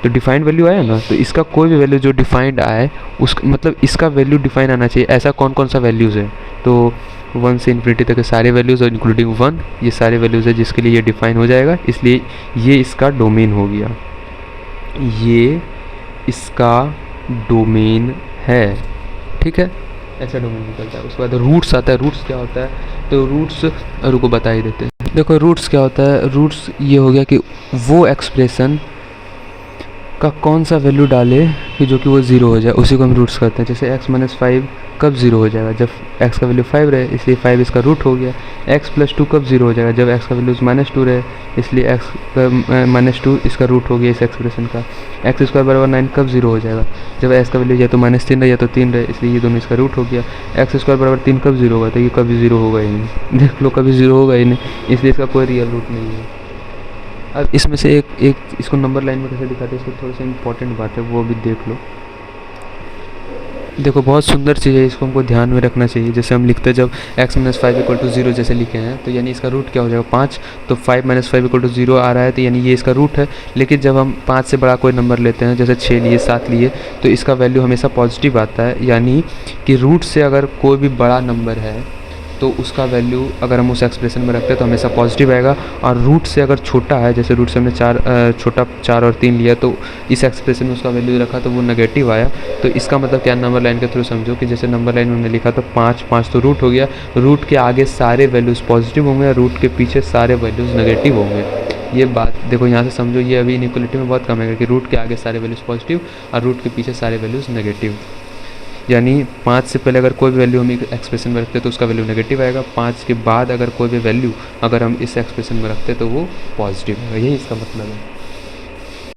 तो डिफाइंड वैल्यू आया ना, तो इसका कोई भी वैल्यू जो डिफाइंड आए उस मतलब इसका वैल्यू डिफाइन आना चाहिए। ऐसा कौन कौन सा वैल्यूज़ है, तो 1 से इन्फिनिटी तक के सारे वैल्यूज़ और इंक्लूडिंग 1, ये सारे वैल्यूज़ है जिसके लिए ये डिफाइन हो जाएगा, इसलिए ये इसका डोमेन हो गया, ये इसका डोमेन है। ठीक है, ऐसा डोमेन निकलता है। उसके बाद रूट्स आता है। रूट्स क्या होता है, तो रूट्स रुको बता ही देते हैं। देखो रूट्स क्या होता है, रूट्स ये हो गया कि वो एक्सप्रेशन का कौन सा वैल्यू डाले कि जो कि वो 0 हो जाए, उसी को हम रूट्स करते हैं। जैसे x - 5 कब 0 हो जाएगा, जब x का वैल्यू 5 रहे, इसलिए 5 इसका रूट हो गया। x + 2 कब 0 हो जाएगा, जब x का वैल्यू -2 रहे, इसलिए x -2 इसका रूट हो गया इस एक्सप्रेशन का। x² = 9 कब 0 हो जाएगा, जब x का वैल्यू या तो -3 रहे या तो 3 रहे, इसलिए ये दोनों इसका रूट हो गया। x² = 3 कब 0 होगा, तो ये कभी 0 होगा ही नहीं, देख लो कभी 0 होगा ही नहीं, इसलिए इसका कोई रियल रूट नहीं है। अब इसमें से एक इसको नंबर लाइन में कैसे दिखाते हैं, इसको थोड़ा सा इंपॉर्टेंट बात है, वो भी देख लो। देखो बहुत सुंदर चीज़ है, इसको हमको ध्यान में रखना चाहिए। जैसे हम लिखते हैं जब x - 5 = 0 जैसे लिखे हैं, तो यानी इसका रूट क्या हो जाएगा 5, तो 5 - 5 = 0 आ रहा है, तो यानी ये इसका रूट है। लेकिन जब हम 5 से बड़ा कोई नंबर लेते हैं, जैसे 6 लिए, 7 लिए, तो इसका वैल्यू हमेशा पॉजिटिव आता है। यानी कि रूट से अगर कोई भी बड़ा नंबर है तो उसका वैल्यू अगर हम उस एक्सप्रेशन में रखते हैं तो हमेशा पॉजिटिव आएगा, और रूट से अगर छोटा है, जैसे रूट से हमने 4 और 3 लिया, तो इस एक्सप्रेशन में उसका वैल्यू रखा तो वो नेगेटिव आया। तो इसका मतलब क्या, नंबर लाइन के थ्रू समझो कि जैसे नंबर लाइन में हमने लिखा तो 5 तो रूट हो गया, रूट के आगे सारे वैल्यूज़ पॉजिटिव होंगे, रूट के पीछे सारे वैल्यूज़ नेगेटिव होंगे। ये बात देखो यहाँ से समझो, ये अभी इनइक्वालिटी में बहुत कम है कि रूट के आगे सारे वैल्यूज़ पॉजिटिव और रूट के पीछे सारे वैल्यूज़ नेगेटिव। यानी 5 से पहले अगर कोई भी वैल्यू हम एक्सप्रेशन में रखते हैं तो उसका वैल्यू नेगेटिव आएगा, 5 के बाद अगर कोई भी वैल्यू अगर हम इस एक्सप्रेशन में रखते हैं तो वो पॉजिटिव आएगा। यही इसका मतलब है।